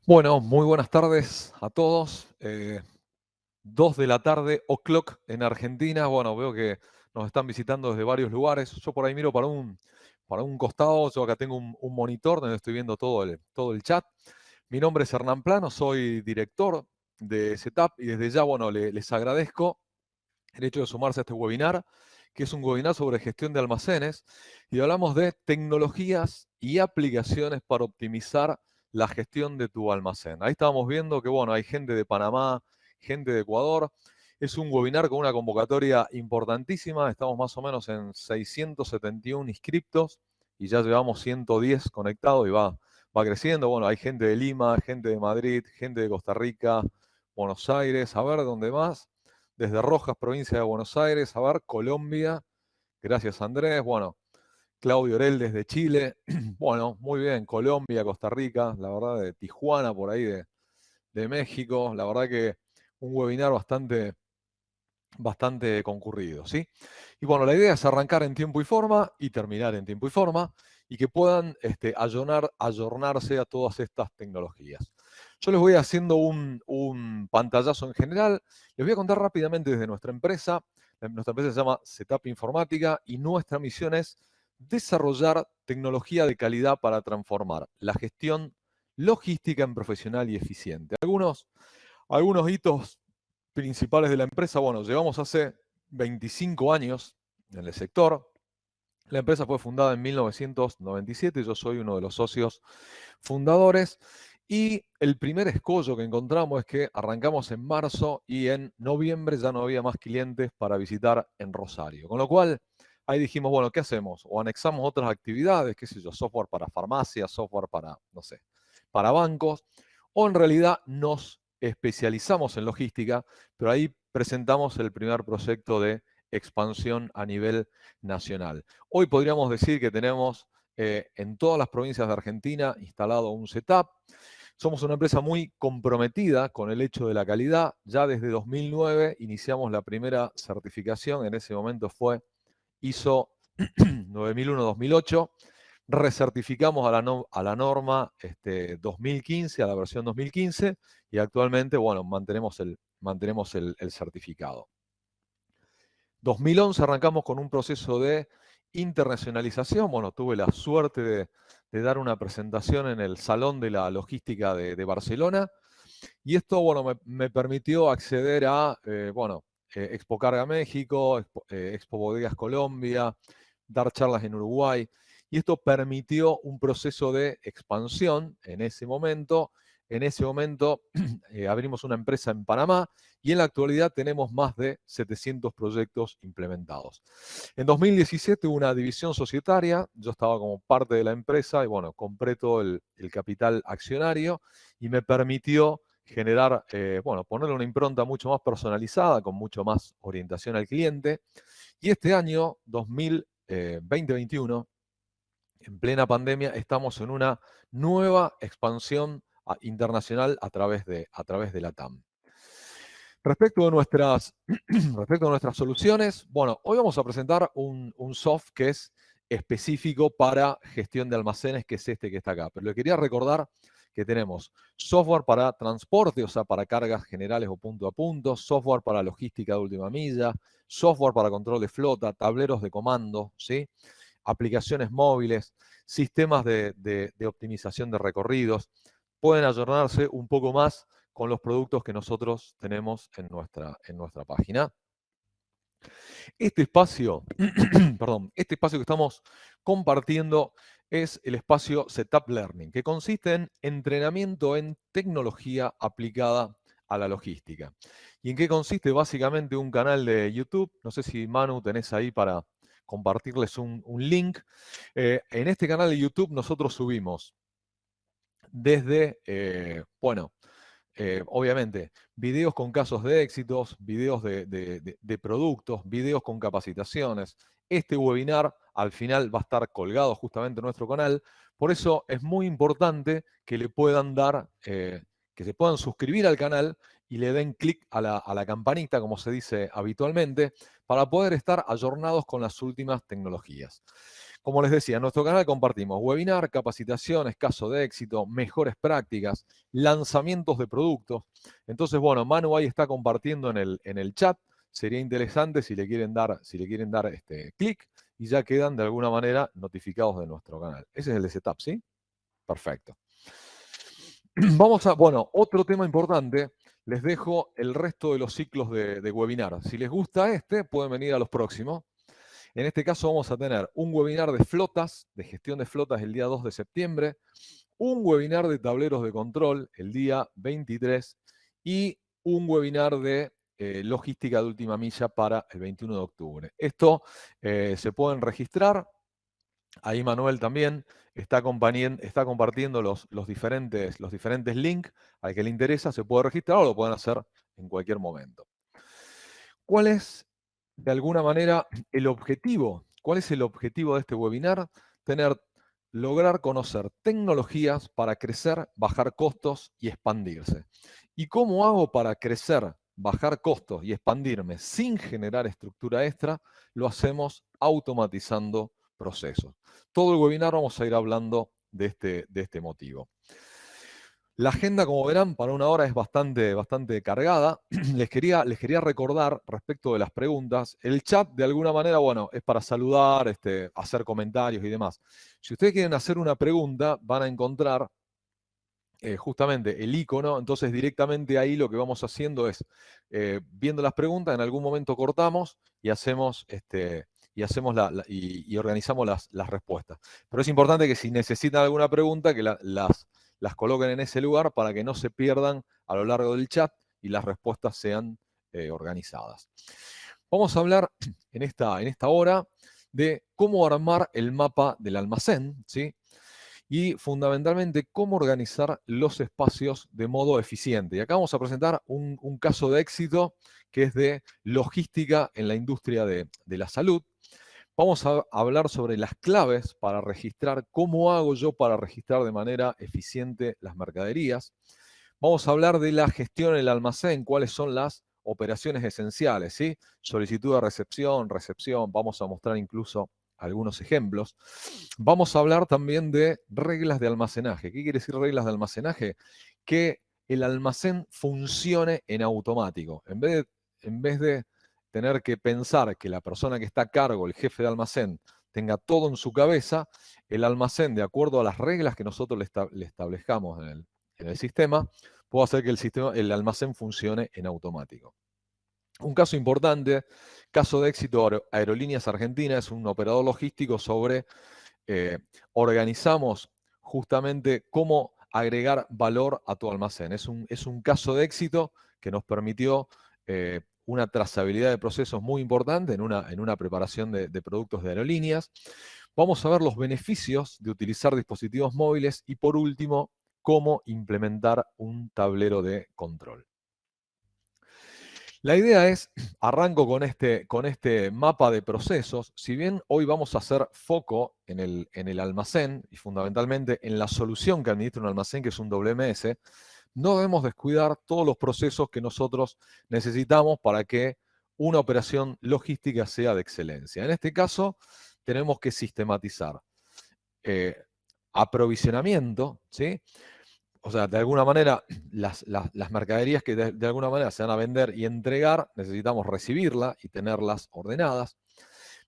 Bueno, muy buenas tardes a todos. 2 de la tarde, o'clock en Argentina. Bueno, veo que nos están visitando desde varios lugares. Yo por ahí miro para un costado. Yo acá tengo un monitor donde estoy viendo todo el chat. Mi nombre es Hernán Plano, soy director de Setup y desde ya, bueno, les agradezco el hecho de sumarse a este webinar, que es un webinar sobre gestión de almacenes, y hablamos de tecnologías y aplicaciones para optimizar la gestión de tu almacén. Ahí estábamos viendo que, bueno, hay gente de Panamá, gente de Ecuador. Es un webinar con una convocatoria importantísima. Estamos más o menos en 671 inscriptos y ya llevamos 110 conectados y va creciendo. Bueno, hay gente de Lima, gente de Madrid, gente de Costa Rica, Buenos Aires, a ver dónde más. Desde Rojas, provincia de Buenos Aires, a ver, Colombia. Gracias, Andrés. Bueno, Claudio Orel desde Chile. Bueno, muy bien, Colombia, Costa Rica, la verdad, de Tijuana, por ahí de México. La verdad que un webinar bastante concurrido, ¿sí? Y bueno, la idea es arrancar en tiempo y forma y terminar en tiempo y forma y que puedan ayornarse a todas estas tecnologías. Yo les voy haciendo un pantallazo en general. Les voy a contar rápidamente desde nuestra empresa. Nuestra empresa se llama Setup Informática y nuestra misión es desarrollar tecnología de calidad para transformar la gestión logística en profesional y eficiente. Algunos hitos principales de la empresa, bueno, llevamos hace 25 años en el sector. La empresa fue fundada en 1997, yo soy uno de los socios fundadores y el primer escollo que encontramos es que arrancamos en marzo y en noviembre ya no había más clientes para visitar en Rosario. Con lo cual, ahí dijimos, bueno, ¿qué hacemos? O anexamos otras actividades, qué sé yo, software para farmacia, software para, no sé, para bancos, o en realidad nos especializamos en logística, pero ahí presentamos el primer proyecto de expansión a nivel nacional. Hoy podríamos decir que tenemos en todas las provincias de Argentina instalado un setup. Somos una empresa muy comprometida con el hecho de la calidad. Ya desde 2009 iniciamos la primera certificación, en ese momento fue ISO 9001-2008. Recertificamos a la norma 2015, a la versión 2015, y actualmente, bueno, mantenemos el certificado. 2011 arrancamos con un proceso de internacionalización. Bueno, tuve la suerte de dar una presentación en el Salón de la Logística de Barcelona y esto, bueno, me permitió acceder a, Expo Carga México, Expo Bodegas Colombia, dar charlas en Uruguay y esto permitió un proceso de expansión en ese momento. En ese momento abrimos una empresa en Panamá y en la actualidad tenemos más de 700 proyectos implementados. En 2017 hubo una división societaria, yo estaba como parte de la empresa y bueno, compré todo el capital accionario y me permitió generar, ponerle una impronta mucho más personalizada, con mucho más orientación al cliente. Y este año, 2021, en plena pandemia, estamos en una nueva expansión internacional a través de la TAM. Respecto respecto a nuestras soluciones, bueno, hoy vamos a presentar un soft que es específico para gestión de almacenes, que es este que está acá. Pero le quería recordar que tenemos software para transporte, o sea, para cargas generales o punto a punto, software para logística de última milla, software para control de flota, tableros de comando, ¿sí? Aplicaciones móviles, sistemas de optimización de recorridos. Pueden ayornarse un poco más con los productos que nosotros tenemos en nuestra página. Este espacio, perdón, este espacio que estamos compartiendo es el espacio Setup Learning, que consiste en entrenamiento en tecnología aplicada a la logística. ¿Y en qué consiste? Básicamente un canal de YouTube. No sé si Manu tenés ahí para compartirles un link. En este canal de YouTube nosotros subimos desde, obviamente, videos con casos de éxitos, videos de productos, videos con capacitaciones. Este webinar al final va a estar colgado justamente en nuestro canal. Por eso es muy importante que le puedan dar, que se puedan suscribir al canal y le den clic a la campanita, como se dice habitualmente, para poder estar ayornados con las últimas tecnologías. Como les decía, en nuestro canal compartimos webinar, capacitaciones, caso de éxito, mejores prácticas, lanzamientos de productos. Entonces, bueno, Manu ahí está compartiendo en el chat. Sería interesante si le quieren dar clic y ya quedan de alguna manera notificados de nuestro canal. Ese es el de setup, ¿sí? Perfecto. Vamos a, bueno, otro tema importante, les dejo el resto de los ciclos de webinar. Si les gusta pueden venir a los próximos. En este caso vamos a tener un webinar de flotas, de gestión de flotas el día 2 de septiembre, un webinar de tableros de control el día 23 y un webinar de logística de última milla para el 21 de octubre. Esto se pueden registrar. Ahí Manuel también está compartiendo los diferentes links. Al que le interesa se puede registrar o lo pueden hacer en cualquier momento. ¿Cuál es, de alguna manera, el objetivo? ¿Cuál es el objetivo de este webinar? Lograr conocer tecnologías para crecer, bajar costos y expandirse. ¿Y cómo hago para crecer, bajar costos y expandirme sin generar estructura extra? Lo hacemos automatizando procesos. Todo el webinar vamos a ir hablando de este motivo. La agenda, como verán, para una hora es bastante cargada. Les quería recordar respecto de las preguntas. El chat, de alguna manera, bueno, es para saludar, hacer comentarios y demás. Si ustedes quieren hacer una pregunta, van a encontrar justamente el icono. Entonces, directamente ahí lo que vamos haciendo es, viendo las preguntas, en algún momento cortamos y hacemos y organizamos las respuestas. Pero es importante que si necesitan alguna pregunta, que las coloquen en ese lugar para que no se pierdan a lo largo del chat y las respuestas sean organizadas. Vamos a hablar en esta hora de cómo armar el mapa del almacén, ¿sí? Y fundamentalmente cómo organizar los espacios de modo eficiente. Y acá vamos a presentar un caso de éxito que es de logística en la industria de la salud. Vamos a hablar sobre las claves para registrar, cómo hago yo para registrar de manera eficiente las mercaderías. Vamos a hablar de la gestión en el almacén, cuáles son las operaciones esenciales, ¿sí? Solicitud de recepción, vamos a mostrar incluso algunos ejemplos. Vamos a hablar también de reglas de almacenaje. ¿Qué quiere decir reglas de almacenaje? Que el almacén funcione en automático. En vez de tener que pensar que la persona que está a cargo, el jefe de almacén, tenga todo en su cabeza, el almacén, de acuerdo a las reglas que nosotros le establezcamos en el sistema, puede hacer que el almacén funcione en automático. Un caso importante, caso de éxito Aerolíneas Argentinas, es un operador logístico sobre organizamos justamente cómo agregar valor a tu almacén. Es un caso de éxito que nos permitió una trazabilidad de procesos muy importante en una preparación de productos de aerolíneas. Vamos a ver los beneficios de utilizar dispositivos móviles y, por último, cómo implementar un tablero de control. La idea es, arranco con este mapa de procesos. Si bien hoy vamos a hacer foco en el almacén y fundamentalmente en la solución que administra un almacén, que es un WMS, no debemos descuidar todos los procesos que nosotros necesitamos para que una operación logística sea de excelencia. En este caso, tenemos que sistematizar aprovisionamiento, ¿sí? O sea, de alguna manera, las mercaderías que de alguna manera se van a vender y entregar, necesitamos recibirla y tenerlas ordenadas.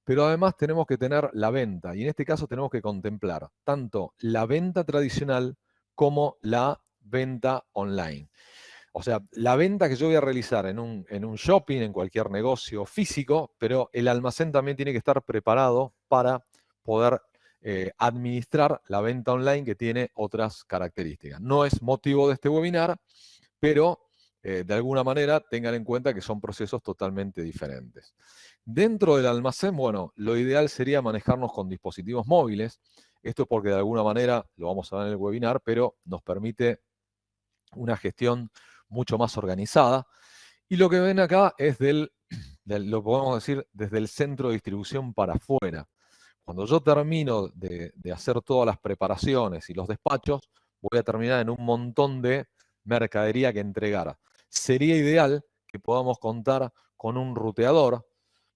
Pero además tenemos que tener la venta, y en este caso tenemos que contemplar tanto la venta tradicional como la venta online. O sea, la venta que yo voy a realizar en un shopping, en cualquier negocio físico, pero el almacén también tiene que estar preparado para poder administrar la venta online, que tiene otras características. No es motivo de este webinar, pero de alguna manera tengan en cuenta que son procesos totalmente diferentes. Dentro del almacén, bueno, lo ideal sería manejarnos con dispositivos móviles. Esto es porque de alguna manera, lo vamos a ver en el webinar, pero nos permite una gestión mucho más organizada. Y lo que ven acá es lo podemos decir, desde el centro de distribución para afuera. Cuando yo termino de hacer todas las preparaciones y los despachos, voy a terminar en un montón de mercadería que entregar. sería ideal que podamos contar con un ruteador,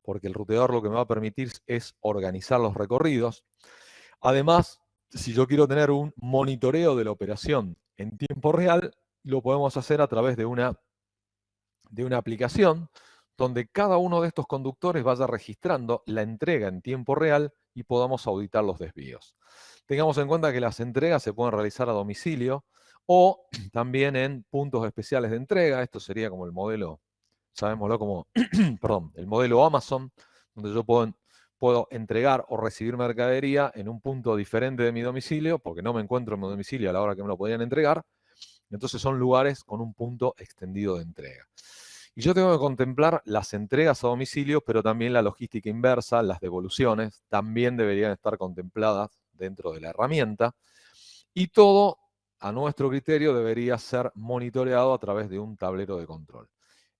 porque el ruteador lo que me va a permitir es organizar los recorridos. Además, si yo quiero tener un monitoreo de la operación en tiempo real, lo podemos hacer a través de una aplicación donde cada uno de estos conductores vaya registrando la entrega en tiempo real y podamos auditar los desvíos. Tengamos en cuenta que las entregas se pueden realizar a domicilio o también en puntos especiales de entrega. Esto sería como el modelo, sabémoslo como, perdón, el modelo Amazon, donde yo puedo entregar o recibir mercadería en un punto diferente de mi domicilio, porque no me encuentro en mi domicilio a la hora que me lo podían entregar. Entonces son lugares con un punto extendido de entrega. Y yo tengo que contemplar las entregas a domicilio, pero también la logística inversa, las devoluciones, también deberían estar contempladas dentro de la herramienta. Y todo, a nuestro criterio, debería ser monitoreado a través de un tablero de control.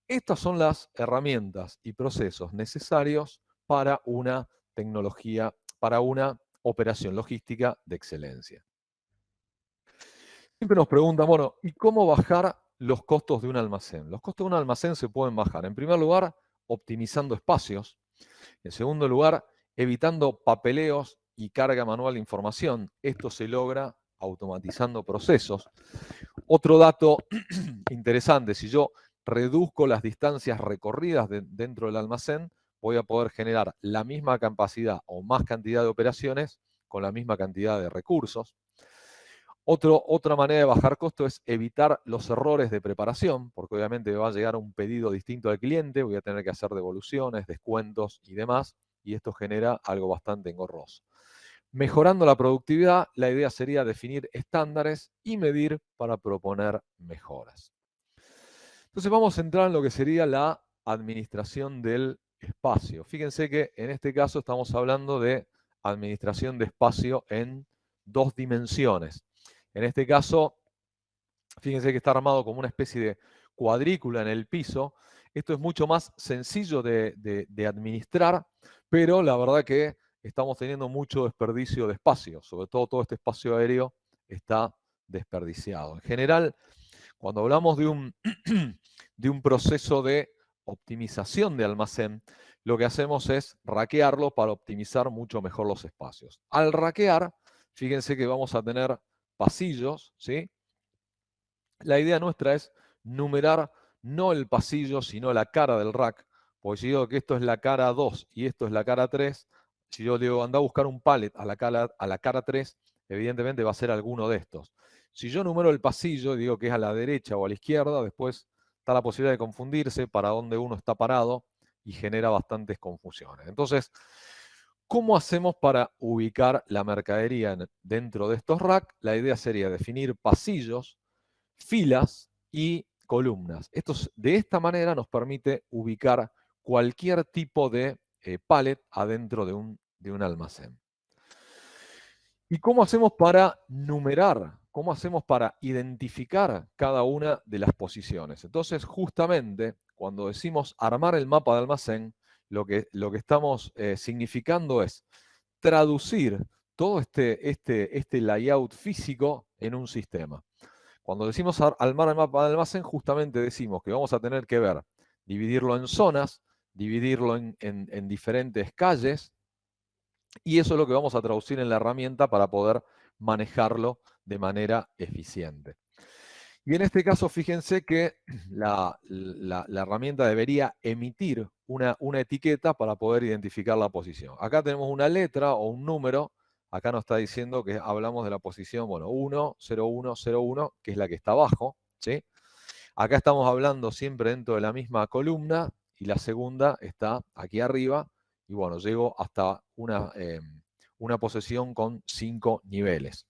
Estas son las herramientas y procesos necesarios para una tecnología, para una operación logística de excelencia. Siempre nos preguntan, bueno, ¿y cómo bajar los costos de un almacén? Los costos de un almacén se pueden bajar, en primer lugar, optimizando espacios. En segundo lugar, evitando papeleos y carga manual de información. Esto se logra automatizando procesos. Otro dato interesante, si yo reduzco las distancias recorridas dentro del almacén, voy a poder generar la misma capacidad o más cantidad de operaciones con la misma cantidad de recursos. Otra manera de bajar costo es evitar los errores de preparación, porque obviamente me va a llegar un pedido distinto al cliente, voy a tener que hacer devoluciones, descuentos y demás, y esto genera algo bastante engorroso. Mejorando la productividad, la idea sería definir estándares y medir para proponer mejoras. Entonces vamos a entrar en lo que sería la administración del espacio. Fíjense que en este caso estamos hablando de administración de espacio en dos dimensiones. En este caso, fíjense que está armado como una especie de cuadrícula en el piso. Esto es mucho más sencillo de administrar, pero la verdad que estamos teniendo mucho desperdicio de espacio, sobre todo este espacio aéreo está desperdiciado. En general, cuando hablamos de un proceso de optimización de almacén, lo que hacemos es raquearlo para optimizar mucho mejor los espacios. Al raquear, fíjense que vamos a tener pasillos, ¿sí? La idea nuestra es numerar no el pasillo, sino la cara del rack, porque si digo que esto es la cara 2 y esto es la cara 3, si yo digo anda a buscar un pallet a la cara 3, evidentemente va a ser alguno de estos. Si yo numero el pasillo, digo que es a la derecha o a la izquierda, después está la posibilidad de confundirse para dónde uno está parado y genera bastantes confusiones. Entonces, ¿cómo hacemos para ubicar la mercadería dentro de estos racks? La idea sería definir pasillos, filas y columnas. De esta manera nos permite ubicar cualquier tipo de pallet adentro de un almacén. ¿Y cómo hacemos para numerar? ¿Cómo hacemos para identificar cada una de las posiciones? Entonces, justamente, cuando decimos armar el mapa de almacén, lo que estamos significando es traducir todo este layout físico en un sistema. Cuando decimos armar el mapa de almacén, justamente decimos que vamos a tener que ver, dividirlo en zonas, dividirlo en diferentes calles, y eso es lo que vamos a traducir en la herramienta para poder manejarlo de manera eficiente. Y en este caso, fíjense que la herramienta debería emitir una etiqueta para poder identificar la posición. Acá tenemos una letra o un número. Acá nos está diciendo que hablamos de la posición, bueno, 1, 0, 1, 0, 1, que es la que está abajo, ¿sí? Acá estamos hablando siempre dentro de la misma columna y la segunda está aquí arriba. Y bueno, llego hasta una posición con 5 niveles.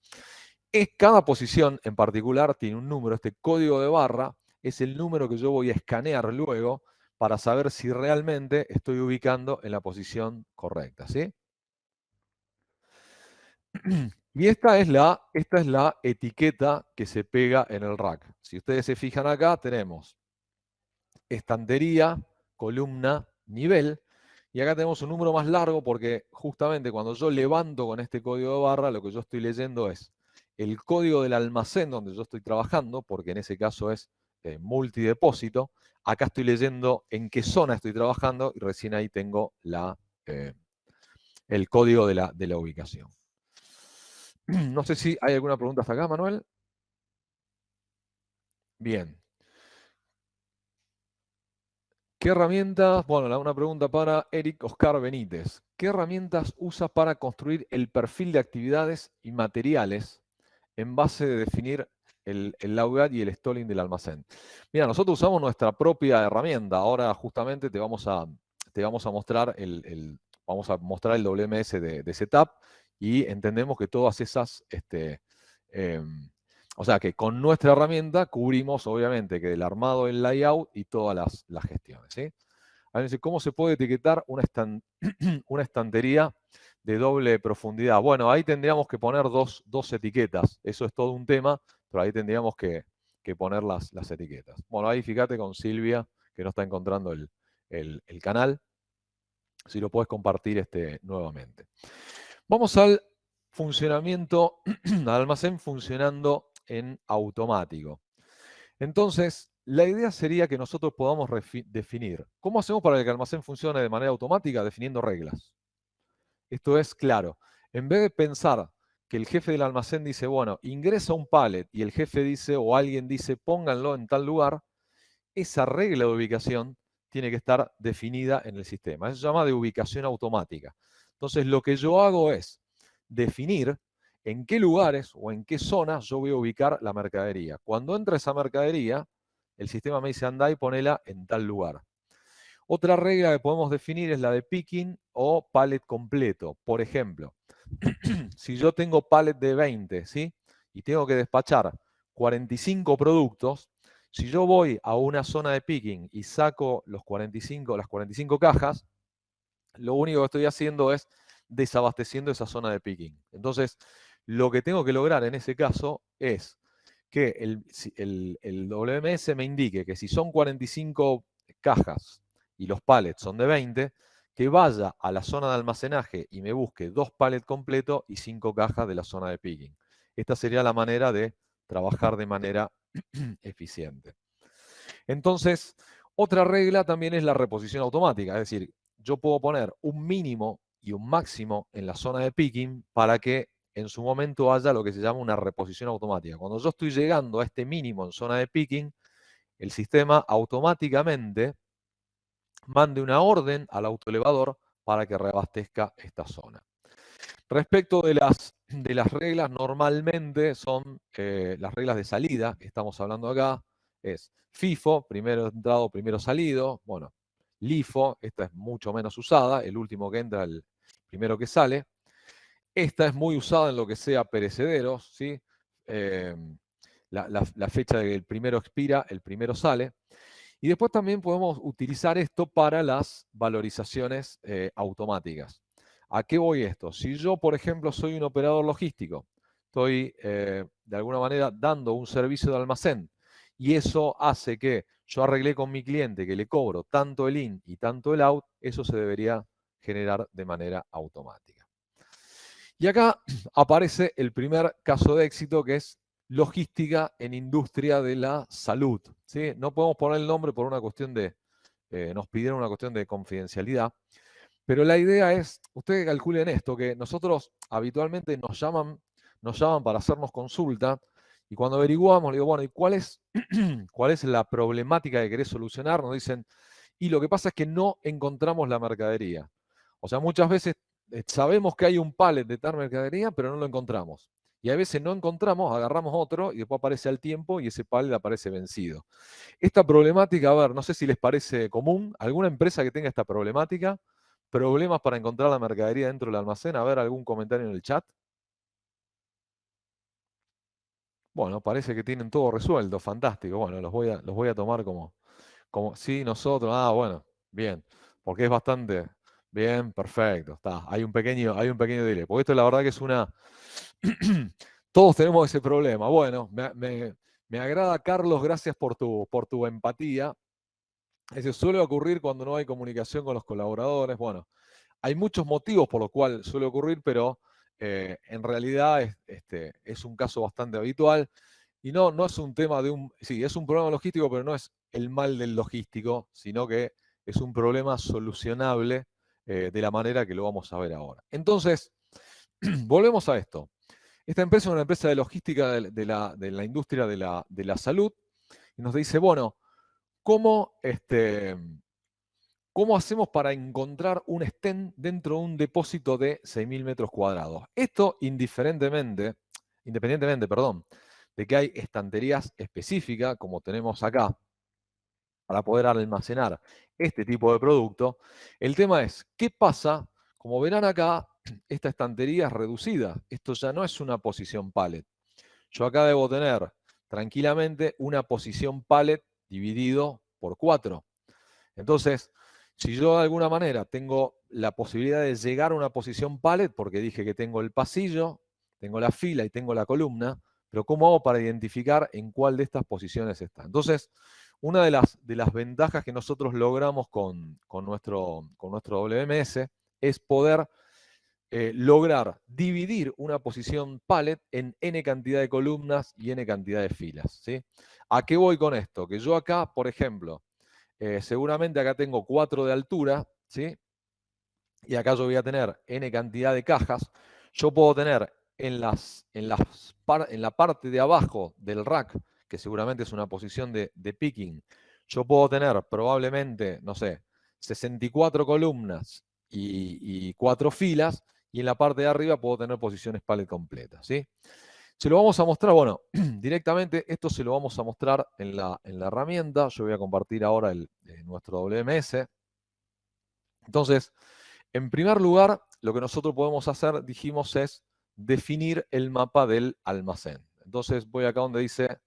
Cada posición en particular tiene un número, este código de barra es el número que yo voy a escanear luego para saber si realmente estoy ubicando en la posición correcta, ¿sí? Y esta es la etiqueta que se pega en el rack. Si ustedes se fijan acá, tenemos estantería, columna, nivel, y acá tenemos un número más largo porque justamente cuando yo levanto con este código de barra, lo que yo estoy leyendo es el código del almacén donde yo estoy trabajando, porque en ese caso es multidepósito. Acá estoy leyendo en qué zona estoy trabajando y recién ahí tengo el código de la ubicación. No sé si hay alguna pregunta hasta acá, Manuel. Bien. ¿Qué herramientas? Bueno, una pregunta para Eric Oscar Benítez. ¿Qué herramientas usa para construir el perfil de actividades y materiales en base de definir el layout y el stalling del almacén? Mira, nosotros usamos nuestra propia herramienta. Ahora justamente te vamos a mostrar vamos a mostrar el WMS de Setup y entendemos que todas esas, o sea que con nuestra herramienta cubrimos obviamente que el armado, el layout y todas las gestiones, ¿sí? A ver, ¿cómo se puede etiquetar una estantería de doble profundidad? Bueno, ahí tendríamos que poner dos etiquetas. Eso es todo un tema, pero ahí tendríamos que poner las etiquetas. Bueno, ahí fíjate con Silvia, que no está encontrando el canal. Si lo puedes compartir nuevamente. Vamos al funcionamiento, al almacén funcionando en automático. Entonces, la idea sería que nosotros podamos definir. ¿Cómo hacemos para que el almacén funcione de manera automática? Definiendo reglas. Esto es claro. En vez de pensar que el jefe del almacén dice, bueno, ingresa un pallet y el jefe dice o alguien dice, pónganlo en tal lugar, esa regla de ubicación tiene que estar definida en el sistema. Eso se llama de ubicación automática. Entonces, lo que yo hago es definir en qué lugares o en qué zonas yo voy a ubicar la mercadería. Cuando entra esa mercadería, el sistema me dice, andá y ponela en tal lugar. Otra regla que podemos definir es la de picking o pallet completo. Por ejemplo, si yo tengo pallet de 20, ¿sí? Y tengo que despachar 45 productos, si yo voy a una zona de picking y saco las 45 cajas, lo único que estoy haciendo es desabasteciendo esa zona de picking. Entonces, lo que tengo que lograr en ese caso es que el WMS me indique que si son 45 cajas y los pallets son de 20, que vaya a la zona de almacenaje y me busque 2 pallets completos y 5 cajas de la zona de picking. Esta sería la manera de trabajar de manera eficiente. Entonces, otra regla también es la reposición automática, es decir, yo puedo poner un mínimo y un máximo en la zona de picking para que en su momento haya lo que se llama una reposición automática. Cuando yo estoy llegando a este mínimo en zona de picking, el sistema automáticamente mande una orden al autoelevador para que reabastezca esta zona. Respecto de las reglas, normalmente son las reglas de salida, que estamos hablando acá, es FIFO, primero entrado, primero salido, bueno, LIFO, esta es mucho menos usada, el último que entra, el primero que sale. Esta es muy usada en lo que sea perecederos, ¿sí? La fecha de que el primero expira, el primero sale. Y después también podemos utilizar esto para las valorizaciones automáticas. ¿A qué voy esto? Si yo, por ejemplo, soy un operador logístico, estoy de alguna manera dando un servicio de almacén y eso hace que yo arreglé con mi cliente que le cobro tanto el in y tanto el out, eso se debería generar de manera automática. Y acá aparece el primer caso de éxito que es logística en industria de la salud. ¿Sí? No podemos poner el nombre por una cuestión nos pidieron una cuestión de confidencialidad, pero la idea es, ustedes calculen esto, que nosotros habitualmente nos llaman para hacernos consulta y cuando averiguamos, le digo, bueno, ¿y cuál es la problemática que querés solucionar? Nos dicen, y lo que pasa es que no encontramos la mercadería. O sea, muchas veces sabemos que hay un pallet de tal mercadería, pero no lo encontramos. Y a veces no encontramos, agarramos otro y después aparece al tiempo y ese pallet aparece vencido. Esta problemática, a ver, no sé si les parece común, alguna empresa que tenga esta problemática, problemas para encontrar la mercadería dentro del almacén, a ver, algún comentario en el chat. Bueno, parece que tienen todo resuelto, fantástico. Bueno, los voy a tomar como sí, nosotros, bueno, bien, porque es bastante, bien, perfecto, está. Hay un pequeño delay, porque esto la verdad que es todos tenemos ese problema. Bueno, me agrada, Carlos, gracias por tu empatía. Eso suele ocurrir cuando no hay comunicación con los colaboradores. Bueno, hay muchos motivos por los cuales suele ocurrir, pero en realidad es un caso bastante habitual. Y no es un tema de sí, es un problema logístico, pero no es el mal del logístico, sino que es un problema solucionable de la manera que lo vamos a ver ahora. Entonces, volvemos a esto. Esta empresa es una empresa de logística de la industria de la salud y nos dice, bueno, ¿cómo hacemos para encontrar un stent dentro de un depósito de 6.000 metros cuadrados? Esto independientemente, de que hay estanterías específicas, como tenemos acá, para poder almacenar este tipo de producto. El tema es, ¿qué pasa? Como verán acá, esta estantería es reducida. Esto ya no es una posición pallet. Yo acá debo tener tranquilamente una posición pallet dividido por 4. Entonces, si yo de alguna manera tengo la posibilidad de llegar a una posición pallet, porque dije que tengo el pasillo, tengo la fila y tengo la columna, pero ¿cómo hago para identificar en cuál de estas posiciones está? Entonces, una de las ventajas que nosotros logramos con nuestro WMS es poder lograr dividir una posición pallet en n cantidad de columnas y n cantidad de filas, ¿sí? ¿A qué voy con esto? Que yo acá, por ejemplo, seguramente acá tengo 4 de altura, ¿sí? Y acá yo voy a tener n cantidad de cajas. Yo puedo tener en la parte de abajo del rack, que seguramente es una posición de picking, yo puedo tener probablemente, no sé, 64 columnas y 4 filas, y en la parte de arriba puedo tener posiciones pallet completas, ¿sí? Se lo vamos a mostrar, bueno, directamente esto se lo vamos a mostrar en la herramienta. Yo voy a compartir ahora nuestro WMS. Entonces, en primer lugar, lo que nosotros podemos hacer, dijimos, es definir el mapa del almacén. Entonces, voy acá donde dice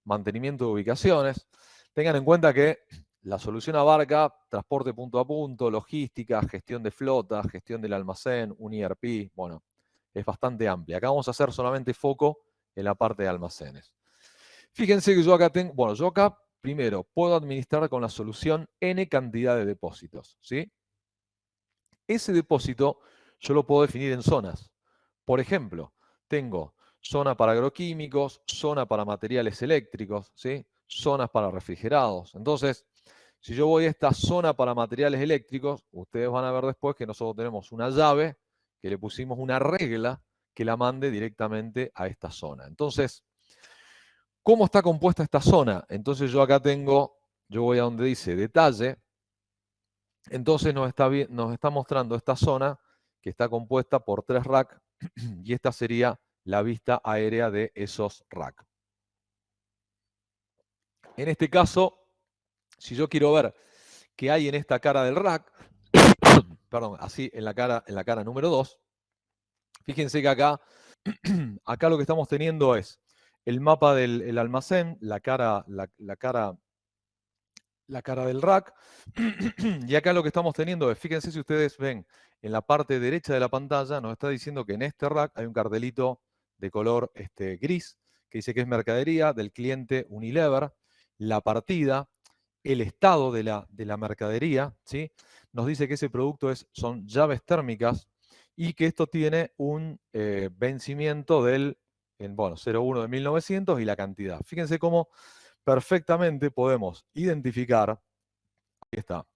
mantenimiento de ubicaciones. Tengan en cuenta que la solución abarca transporte punto a punto, logística, gestión de flota, gestión del almacén, un ERP. Bueno, es bastante amplia. Acá vamos a hacer solamente foco en la parte de almacenes. Fíjense que yo acá tengo, bueno, yo acá primero puedo administrar con la solución n cantidad de depósitos, ¿sí? Ese depósito yo lo puedo definir en zonas. Por ejemplo, tengo zona para agroquímicos, zona para materiales eléctricos, ¿sí? Zonas para refrigerados. Entonces, si yo voy a esta zona para materiales eléctricos, ustedes van a ver después que nosotros tenemos una llave que le pusimos una regla que la mande directamente a esta zona. Entonces, ¿cómo está compuesta esta zona? Entonces yo acá tengo, yo voy a donde dice detalle, entonces nos está mostrando esta zona que está compuesta por 3 racks y esta sería la vista aérea de esos racks. En este caso, si yo quiero ver qué hay en esta cara del rack, perdón, así en la cara número 2, fíjense que acá, acá lo que estamos teniendo es el mapa del almacén, la cara del rack. Y acá lo que estamos teniendo es, fíjense si ustedes ven, en la parte derecha de la pantalla nos está diciendo que en este rack hay un cartelito de color gris que dice que es mercadería del cliente Unilever, la partida, el estado de la mercadería, ¿sí? Nos dice que ese producto son llaves térmicas y que esto tiene un vencimiento del 01 de 1900 y la cantidad. Fíjense cómo perfectamente podemos identificar, ahí está,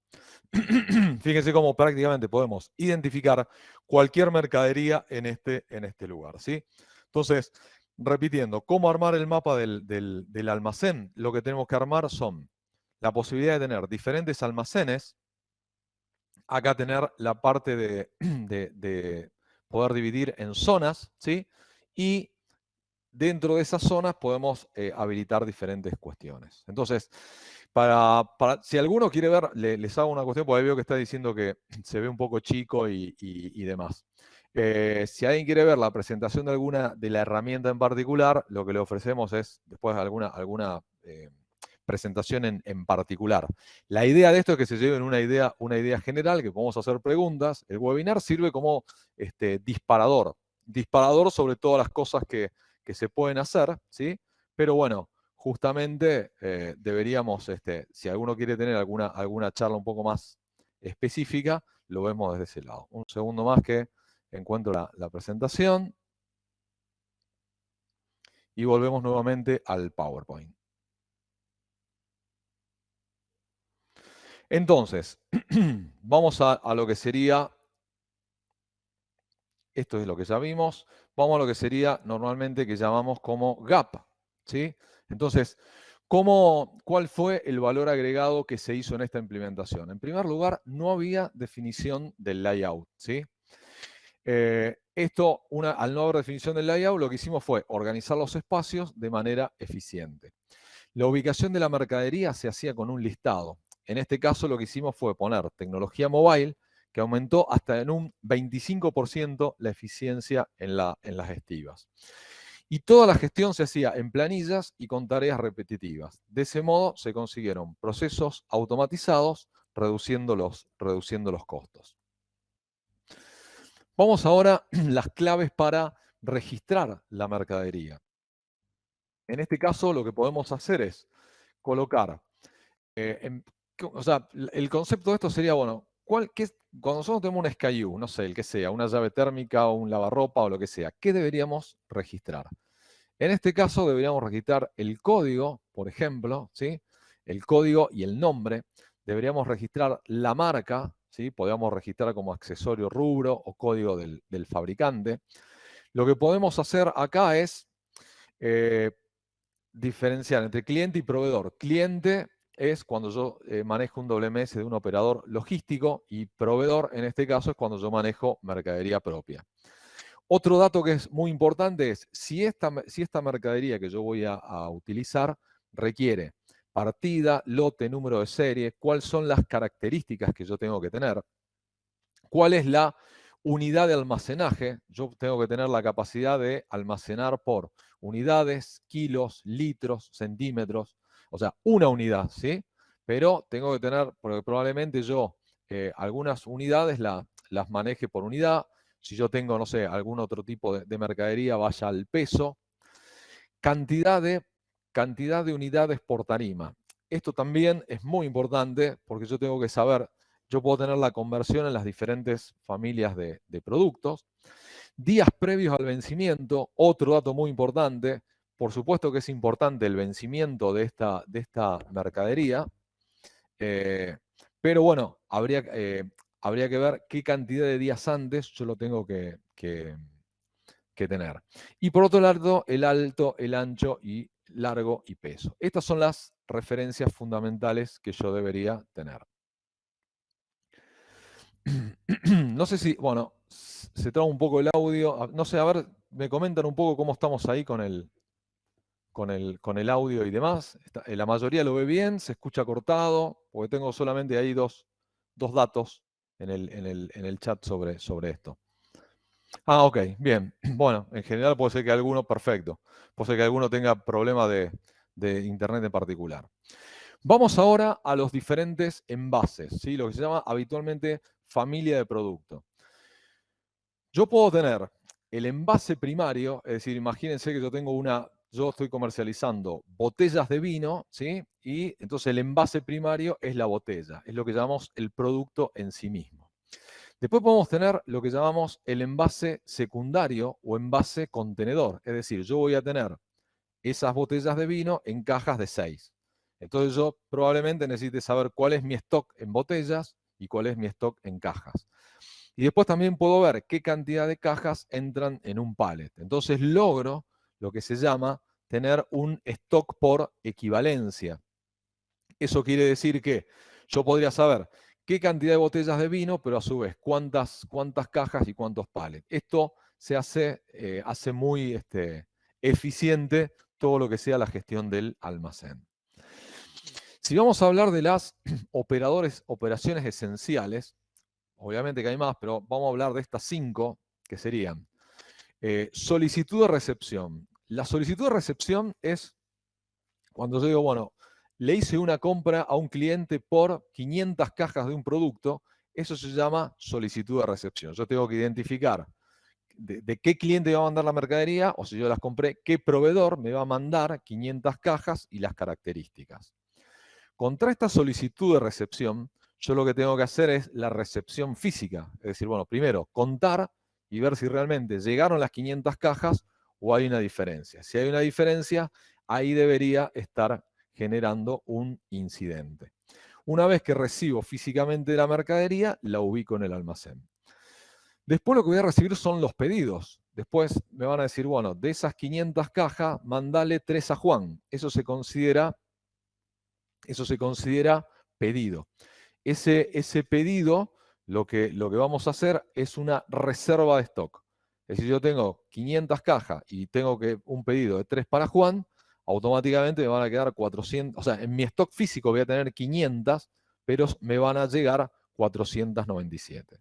fíjense cómo prácticamente podemos identificar cualquier mercadería en este lugar, ¿sí? Entonces, repitiendo, ¿cómo armar el mapa del almacén? Lo que tenemos que armar son la posibilidad de tener diferentes almacenes, acá tener la parte de poder dividir en zonas, ¿sí? Y dentro de esas zonas podemos habilitar diferentes cuestiones. Entonces, si alguno quiere ver, les hago una cuestión, porque veo que está diciendo que se ve un poco chico y demás. Si alguien quiere ver la presentación de alguna de la herramienta en particular, lo que le ofrecemos es después alguna presentación en particular. La idea de esto es que se lleven una idea general, que podemos hacer preguntas. El webinar sirve como disparador sobre todas las cosas que se pueden hacer, ¿sí? Pero bueno, justamente deberíamos, si alguno quiere tener alguna charla un poco más específica, lo vemos desde ese lado. Un segundo más que encuentro la presentación. y volvemos nuevamente al PowerPoint. Entonces, vamos a lo que sería, esto es lo que ya vimos, vamos a lo que sería normalmente que llamamos como gap, ¿sí? Entonces, ¿cuál fue el valor agregado que se hizo en esta implementación? En primer lugar, no había definición del layout, ¿sí? Al no haber definición del layout, lo que hicimos fue organizar los espacios de manera eficiente. La ubicación de la mercadería se hacía con un listado. En este caso lo que hicimos fue poner tecnología mobile que aumentó hasta en un 25% la eficiencia en las estivas. Y toda la gestión se hacía en planillas y con tareas repetitivas. De ese modo se consiguieron procesos automatizados reduciendo los costos. Vamos ahora a las claves para registrar la mercadería. En este caso lo que podemos hacer es colocar, o sea, el concepto de esto sería, bueno, cuando nosotros tenemos un SKU, no sé, el que sea, una llave térmica o un lavarropa o lo que sea, ¿qué deberíamos registrar? En este caso deberíamos registrar el código, por ejemplo, ¿sí? El código y el nombre. Deberíamos registrar la marca, ¿sí? Podríamos registrar como accesorio rubro o código del fabricante. Lo que podemos hacer acá es diferenciar entre cliente y proveedor. Cliente es cuando yo manejo un WMS de un operador logístico y proveedor, en este caso, es cuando yo manejo mercadería propia. Otro dato que es muy importante es si esta mercadería que yo voy a utilizar requiere partida, lote, número de serie, cuáles son las características que yo tengo que tener, cuál es la unidad de almacenaje. Yo tengo que tener la capacidad de almacenar por unidades, kilos, litros, centímetros, o sea, una unidad, ¿sí? Pero tengo que tener, porque probablemente yo algunas unidades las maneje por unidad. Si yo tengo, no sé, algún otro tipo de mercadería, vaya al peso. Cantidad de unidades por tarima. Esto también es muy importante porque yo tengo que saber, yo puedo tener la conversión en las diferentes familias de productos. Días previos al vencimiento, otro dato muy importante. Por supuesto que es importante el vencimiento de esta mercadería, pero bueno, habría que ver qué cantidad de días antes yo lo tengo que tener. Y por otro lado, el alto, el ancho y largo y peso. Estas son las referencias fundamentales que yo debería tener. No sé si, bueno, se traba un poco el audio. No sé, a ver, me comentan un poco cómo estamos ahí con el audio y demás. La mayoría lo ve bien, se escucha cortado, porque tengo solamente ahí dos datos en el chat sobre esto. Ah, ok, bien. Bueno, en general puede ser que alguno, perfecto, puede ser que alguno tenga problema de internet en particular. Vamos ahora a los diferentes envases, ¿sí? Lo que se llama habitualmente familia de producto. Yo puedo tener el envase primario, es decir, imagínense que yo estoy comercializando botellas de vino, ¿sí? Y entonces el envase primario es la botella, es lo que llamamos el producto en sí mismo. Después podemos tener lo que llamamos el envase secundario o envase contenedor. Es decir, yo voy a tener esas botellas de vino en cajas de 6. Entonces yo probablemente necesite saber cuál es mi stock en botellas y cuál es mi stock en cajas. Y después también puedo ver qué cantidad de cajas entran en un pallet. Entonces logro lo que se llama tener un stock por equivalencia. Eso quiere decir que yo podría saber qué cantidad de botellas de vino, pero a su vez cuántas cajas y cuántos palets. Esto se hace muy eficiente todo lo que sea la gestión del almacén. Si vamos a hablar de las operaciones esenciales, obviamente que hay más, pero vamos a hablar de estas 5 que serían solicitud de recepción. La solicitud de recepción es cuando yo digo, bueno, le hice una compra a un cliente por 500 cajas de un producto, eso se llama solicitud de recepción. Yo tengo que identificar de qué cliente me va a mandar la mercadería, o si yo las compré, qué proveedor me va a mandar 500 cajas y las características. Contra esta solicitud de recepción, yo lo que tengo que hacer es la recepción física. Es decir, bueno, primero contar y ver si realmente llegaron las 500 cajas o hay una diferencia. Si hay una diferencia, ahí debería estar generando un incidente. Una vez que recibo físicamente la mercadería, la ubico en el almacén. Después lo que voy a recibir son los pedidos. Después me van a decir, bueno, de esas 500 cajas, mandale 3 a Juan. Eso se considera pedido. Ese pedido, lo que vamos a hacer es una reserva de stock. Es decir, yo tengo 500 cajas y tengo un pedido de 3 para Juan, automáticamente me van a quedar 400, o sea, en mi stock físico voy a tener 500, pero me van a llegar 497.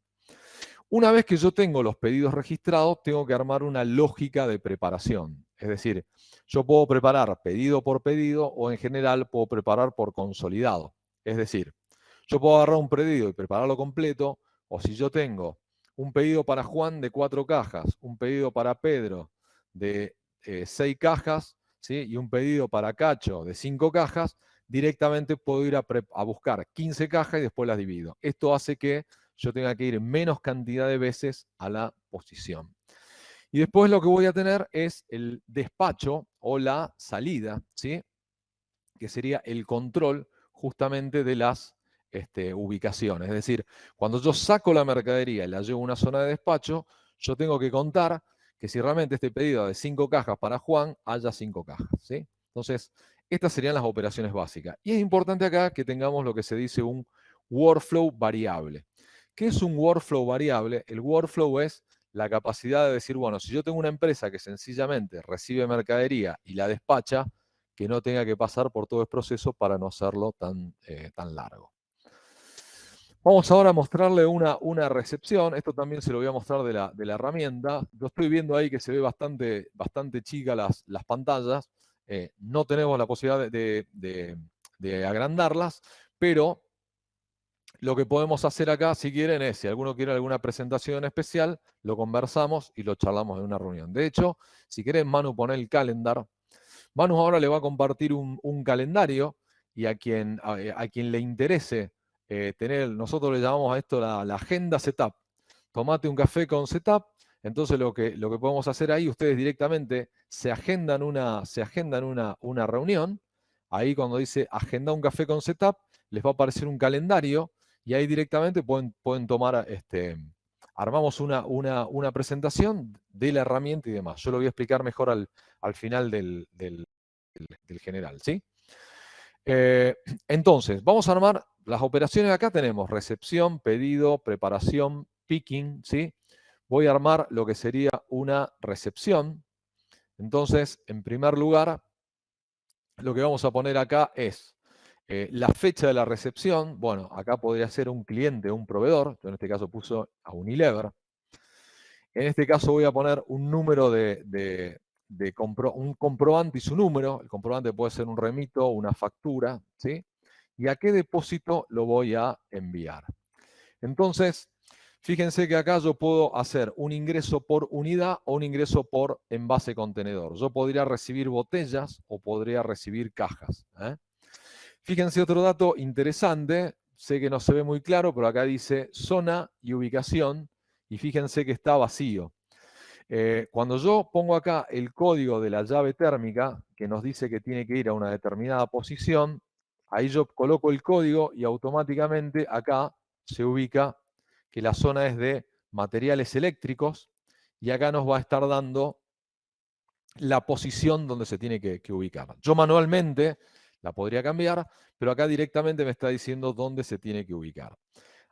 Una vez que yo tengo los pedidos registrados, tengo que armar una lógica de preparación. Es decir, yo puedo preparar pedido por pedido o en general puedo preparar por consolidado. Es decir, yo puedo agarrar un pedido y prepararlo completo, o si yo tengo un pedido para Juan de 4 cajas, un pedido para Pedro de 6 cajas, ¿sí? Y un pedido para Cacho de 5 cajas, directamente puedo ir a buscar 15 cajas y después las divido. Esto hace que yo tenga que ir menos cantidad de veces a la posición. Y después lo que voy a tener es el despacho o la salida, ¿sí? Que sería el control justamente de las ubicaciones. Es decir, cuando yo saco la mercadería y la llevo a una zona de despacho, yo tengo que contar que si realmente este pedido de 5 cajas para Juan, haya 5 cajas, ¿sí? Entonces, estas serían las operaciones básicas. Y es importante acá que tengamos lo que se dice un workflow variable. ¿Qué es un workflow variable? El workflow es la capacidad de decir, bueno, si yo tengo una empresa que sencillamente recibe mercadería y la despacha, que no tenga que pasar por todo el proceso para no hacerlo tan largo. Vamos ahora a mostrarle una recepción. Esto también se lo voy a mostrar de la herramienta. Yo estoy viendo ahí que se ve bastante chica las pantallas. No tenemos la posibilidad de agrandarlas, pero lo que podemos hacer acá, si quieren, es, si alguno quiere alguna presentación especial, lo conversamos y lo charlamos en una reunión. De hecho, si quieren, Manu, pone el calendar. Manu ahora le va a compartir un calendario y a quien le interese tener, nosotros le llamamos a esto la agenda setup. Tomate un café con setup. Entonces lo que podemos hacer ahí, ustedes directamente se agendan una reunión. Ahí cuando dice agenda un café con setup, les va a aparecer un calendario y ahí directamente pueden tomar, armamos una presentación de la herramienta y demás. Yo lo voy a explicar mejor al final del general, ¿sí? Entonces, vamos a armar las operaciones. Acá tenemos recepción, pedido, preparación, picking, ¿sí? Voy a armar lo que sería una recepción. Entonces, en primer lugar, lo que vamos a poner acá es la fecha de la recepción. Bueno, acá podría ser un cliente o un proveedor. Yo en este caso puso a Unilever. En este caso voy a poner un número un comprobante y su número. El comprobante puede ser un remito, una factura, ¿sí? ¿Y a qué depósito lo voy a enviar? Entonces, fíjense que acá yo puedo hacer un ingreso por unidad o un ingreso por envase contenedor. Yo podría recibir botellas o podría recibir cajas. Fíjense otro dato interesante, sé que no se ve muy claro, pero acá dice zona y ubicación, y fíjense que está vacío. Cuando yo pongo acá el código de la llave térmica, que nos dice que tiene que ir a una determinada posición, ahí yo coloco el código y automáticamente acá se ubica que la zona es de materiales eléctricos y acá nos va a estar dando la posición donde se tiene que ubicar. Yo manualmente la podría cambiar, pero acá directamente me está diciendo dónde se tiene que ubicar.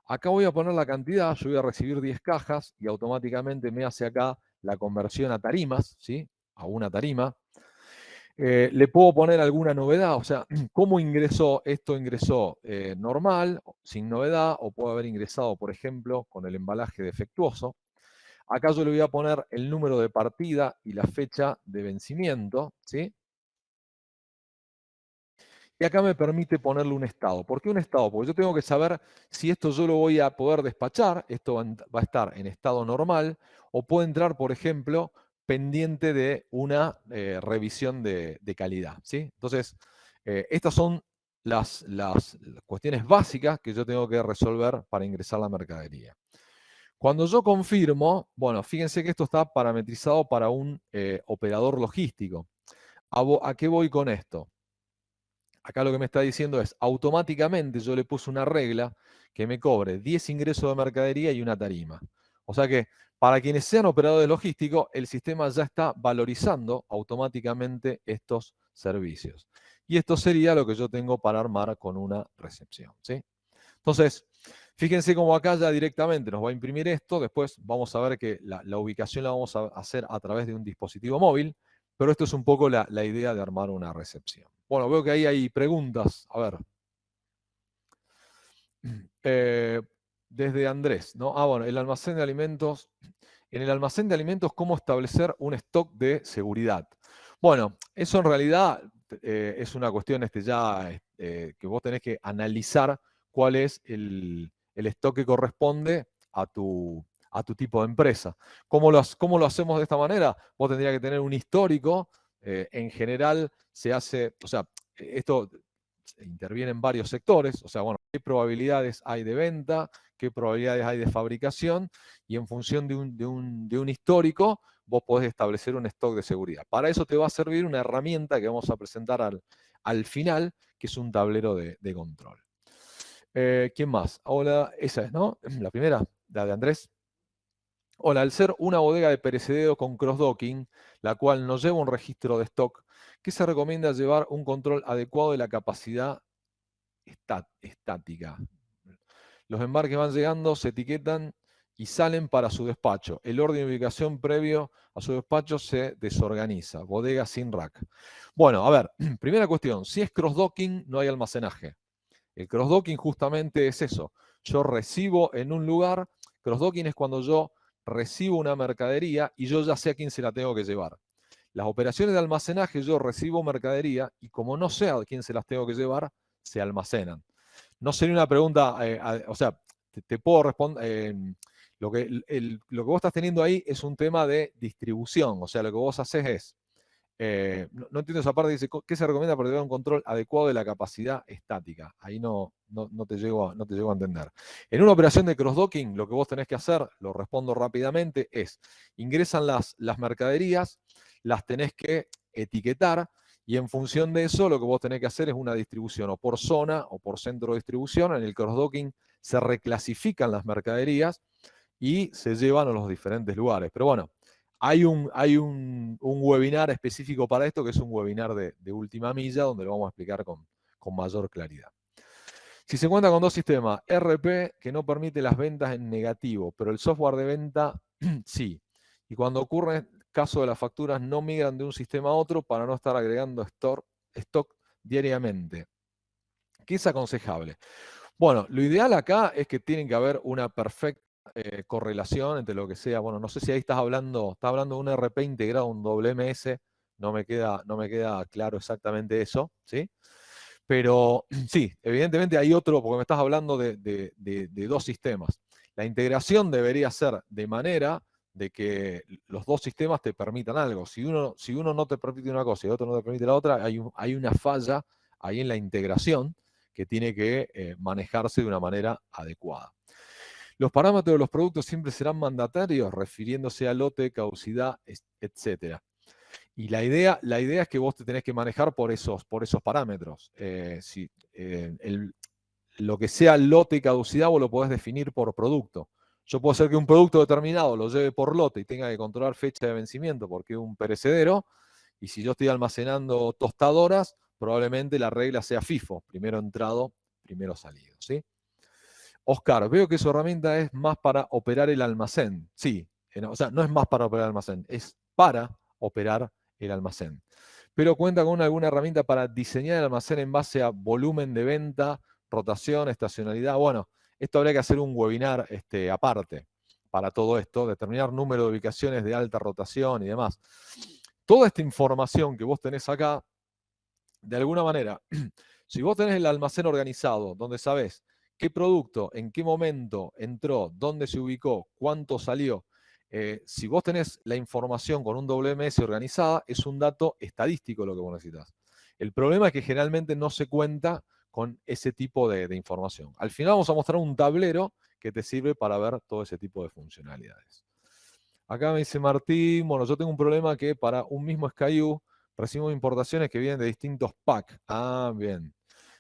Acá voy a poner la cantidad, yo voy a recibir 10 cajas y automáticamente me hace acá la conversión a tarimas, ¿sí? A una tarima. Le puedo poner alguna novedad, o sea, ¿cómo ingresó? Esto ingresó normal, sin novedad, o puede haber ingresado, por ejemplo, con el embalaje defectuoso. Acá yo le voy a poner el número de partida y la fecha de vencimiento, ¿sí? Y acá me permite ponerle un estado. ¿Por qué un estado? Porque yo tengo que saber si esto yo lo voy a poder despachar, esto va a estar en estado normal, o puede entrar, por ejemplo, pendiente de una revisión de calidad, ¿sí? Entonces, estas son las cuestiones básicas que yo tengo que resolver para ingresar la mercadería. Cuando yo confirmo, bueno, fíjense que esto está parametrizado para un operador logístico. ¿A qué voy con esto? Acá lo que me está diciendo es, automáticamente yo le puse una regla que me cobre 10 ingresos de mercadería y una tarima. O sea que para quienes sean operadores logísticos, el sistema ya está valorizando automáticamente estos servicios. Y esto sería lo que yo tengo para armar con una recepción, ¿sí? Entonces, fíjense cómo acá ya directamente nos va a imprimir esto. Después vamos a ver que la ubicación la vamos a hacer a través de un dispositivo móvil. Pero esto es un poco la idea de armar una recepción. Bueno, veo que ahí hay preguntas. A ver. Desde Andrés, ¿no? Bueno, el almacén de alimentos. En el almacén de alimentos, ¿cómo establecer un stock de seguridad? Bueno, eso en realidad es una cuestión que vos tenés que analizar cuál es el stock que corresponde a tu tipo de empresa. ¿Cómo lo hacemos de esta manera? Vos tendrías que tener un histórico. En general se hace, o sea, esto interviene en varios sectores, o sea, bueno, qué probabilidades hay de venta, qué probabilidades hay de fabricación, y en función de un histórico, vos podés establecer un stock de seguridad. Para eso te va a servir una herramienta que vamos a presentar al final, que es un tablero de control. ¿Quién más? Hola, esa es, ¿no? La primera, la de Andrés. Hola, al ser una bodega de perecedero con cross-docking, la cual no lleva un registro de stock, ¿qué se recomienda llevar un control adecuado de la capacidad estática? Los embarques van llegando, se etiquetan y salen para su despacho. El orden de ubicación previo a su despacho se desorganiza. Bodega sin rack. Bueno, a ver, primera cuestión. Si es cross-docking, no hay almacenaje. El cross-docking justamente es eso. Yo recibo en un lugar. Cross-docking es cuando yo recibo una mercadería y yo ya sé a quién se la tengo que llevar. Las operaciones de almacenaje, yo recibo mercadería y como no sé a quién se las tengo que llevar, se almacenan. No sería una pregunta, o sea, te puedo responder. Lo que vos estás teniendo ahí es un tema de distribución, o sea, lo que vos haces es, no entiendo esa parte, dice, ¿qué se recomienda para tener un control adecuado de la capacidad estática? Ahí no te llego a entender. En una operación de cross-docking, lo que vos tenés que hacer, lo respondo rápidamente, es, ingresan las mercaderías, las tenés que etiquetar, y en función de eso, lo que vos tenés que hacer es una distribución o por zona o por centro de distribución. En el cross-docking se reclasifican las mercaderías y se llevan a los diferentes lugares. Pero bueno, hay un webinar específico para esto, que es un webinar de última milla, donde lo vamos a explicar con mayor claridad. Si se cuenta con dos sistemas, RP que no permite las ventas en negativo, pero el software de venta sí. Y cuando ocurre el caso de las facturas, no migran de un sistema a otro para no estar agregando stock diariamente. ¿Qué es aconsejable? Bueno, lo ideal acá es que tiene que haber una perfecta correlación entre lo que sea. Bueno, no sé si ahí estás hablando de un RP integrado, un WMS, no me queda claro exactamente eso, ¿sí? Pero sí, evidentemente hay otro, porque me estás hablando de dos sistemas. La integración debería ser de manera de que los dos sistemas te permitan algo. Si uno no te permite una cosa y el otro no te permite la otra, hay una falla ahí en la integración que tiene que manejarse de una manera adecuada. Los parámetros de los productos siempre serán mandatarios, refiriéndose a lote, caducidad, etc. Y la idea es que vos te tenés que manejar por esos parámetros. Lo que sea lote y caducidad vos lo podés definir por producto. Yo puedo hacer que un producto determinado lo lleve por lote y tenga que controlar fecha de vencimiento porque es un perecedero, y si yo estoy almacenando tostadoras, probablemente la regla sea FIFO, primero entrado, primero salido, ¿sí? Oscar, veo que su herramienta es más para operar el almacén. Sí, o sea, no es más para operar el almacén, es para operar el almacén. Pero cuenta con alguna herramienta para diseñar el almacén en base a volumen de venta, rotación, estacionalidad. Bueno, esto habría que hacer un webinar aparte para todo esto, determinar número de ubicaciones de alta rotación y demás. Toda esta información que vos tenés acá, de alguna manera, si vos tenés el almacén organizado, donde sabés qué producto, en qué momento entró, dónde se ubicó, cuánto salió, si vos tenés la información con un WMS organizada, es un dato estadístico lo que vos necesitas. El problema es que generalmente no se cuenta con ese tipo de información. Al final vamos a mostrar un tablero que que te sirve para ver todo ese tipo de funcionalidades. Acá me dice Martín, bueno, yo tengo un problema que para un mismo SKU recibimos importaciones que vienen de distintos packs. Ah, bien.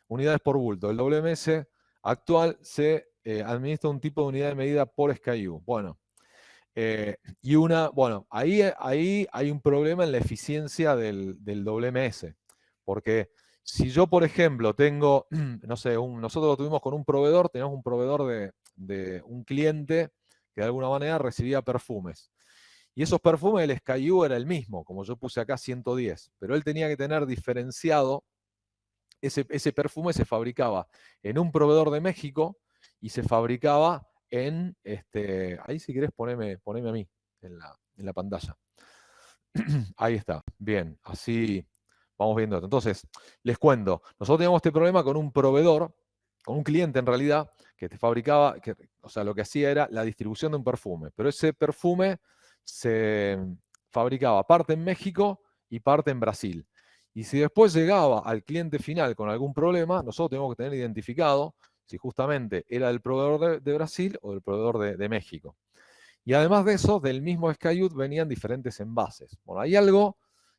Unidades por bulto. El WMS actual se administra un tipo de unidad de medida por SKU. Bueno, ahí hay un problema en la eficiencia del WMS. Porque si yo, por ejemplo, tengo, no sé, nosotros lo tuvimos con un proveedor, teníamos un proveedor de un cliente que de alguna manera recibía perfumes. Y esos perfumes, el SKU era el mismo, como yo puse acá 110, pero él tenía que tener diferenciado, ese perfume se fabricaba en un proveedor de México y se fabricaba ahí si querés poneme a mí en la pantalla. Ahí está, bien, así vamos viendo esto. Entonces, les cuento, nosotros teníamos este problema con un proveedor, con un cliente en realidad, que te fabricaba, o sea, lo que hacía era la distribución de un perfume, pero ese perfume se fabricaba parte en México y parte en Brasil. Y si después llegaba al cliente final con algún problema, nosotros teníamos que tener identificado si justamente era del proveedor de Brasil o del proveedor de México. Y además de eso, del mismo SKU venían diferentes envases. Bueno, hay algo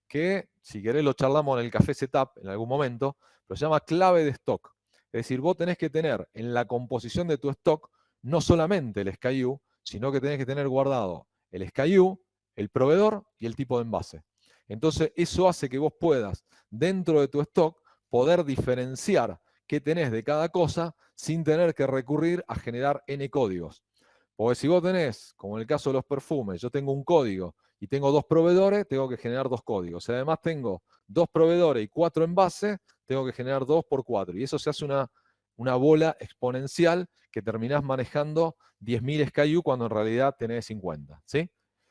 que, si querés, lo charlamos en el Café Setup en algún momento, pero se llama clave de stock. Es decir, vos tenés que tener en la composición de tu stock no solamente el SKU, sino que tenés que tener guardado el SKU, el proveedor y el tipo de envase. Entonces, eso hace que vos puedas, dentro de tu stock, poder diferenciar qué tenés de cada cosa sin tener que recurrir a generar N códigos. Porque si vos tenés, como en el caso de los perfumes, yo tengo un código y tengo 2 proveedores, tengo que generar 2 códigos. Si además tengo 2 proveedores y 4 envases, tengo que generar 2 por 4. Y eso se hace una bola exponencial que terminás manejando 10.000 SKU cuando en realidad tenés 50. ¿Sí?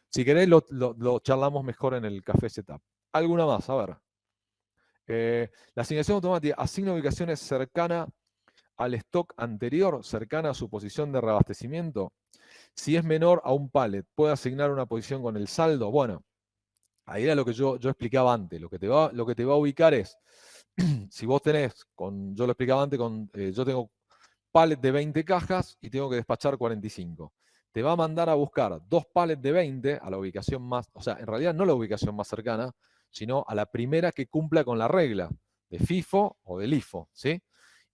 Si querés, lo charlamos mejor en el Café Setup. ¿Alguna más? A ver. La asignación automática asigna ubicaciones cercanas al stock anterior, cercana a su posición de reabastecimiento. Si es menor a un pallet, ¿puede asignar una posición con el saldo? Bueno, ahí era lo que yo explicaba antes. Lo que te va a ubicar es, si vos tenés, yo lo explicaba antes, yo tengo pallet de 20 cajas y tengo que despachar 45. Te va a mandar a buscar 2 pallets de 20 a la ubicación más, o sea, en realidad no la ubicación más cercana, sino a la primera que cumpla con la regla de FIFO o del IFO, ¿sí?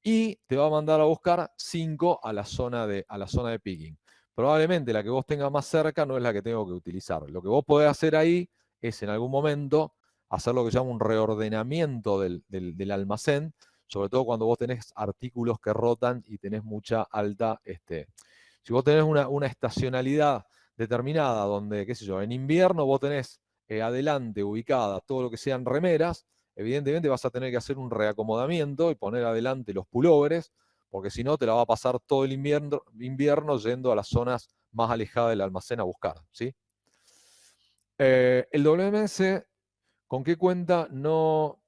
Y te va a mandar a buscar 5 a la zona de picking. Probablemente la que vos tengas más cerca no es la que tengo que utilizar. Lo que vos podés hacer ahí es en algún momento hacer lo que se llama un reordenamiento del almacén, sobre todo cuando vos tenés artículos que rotan y tenés mucha alta, si vos tenés una estacionalidad determinada, donde, qué sé yo, en invierno vos tenés adelante ubicada todo lo que sean remeras, evidentemente vas a tener que hacer un reacomodamiento y poner adelante los pulóveres, porque si no te la va a pasar todo el invierno yendo a las zonas más alejadas del almacén a buscar, ¿sí? El WMS, ¿con qué cuenta? No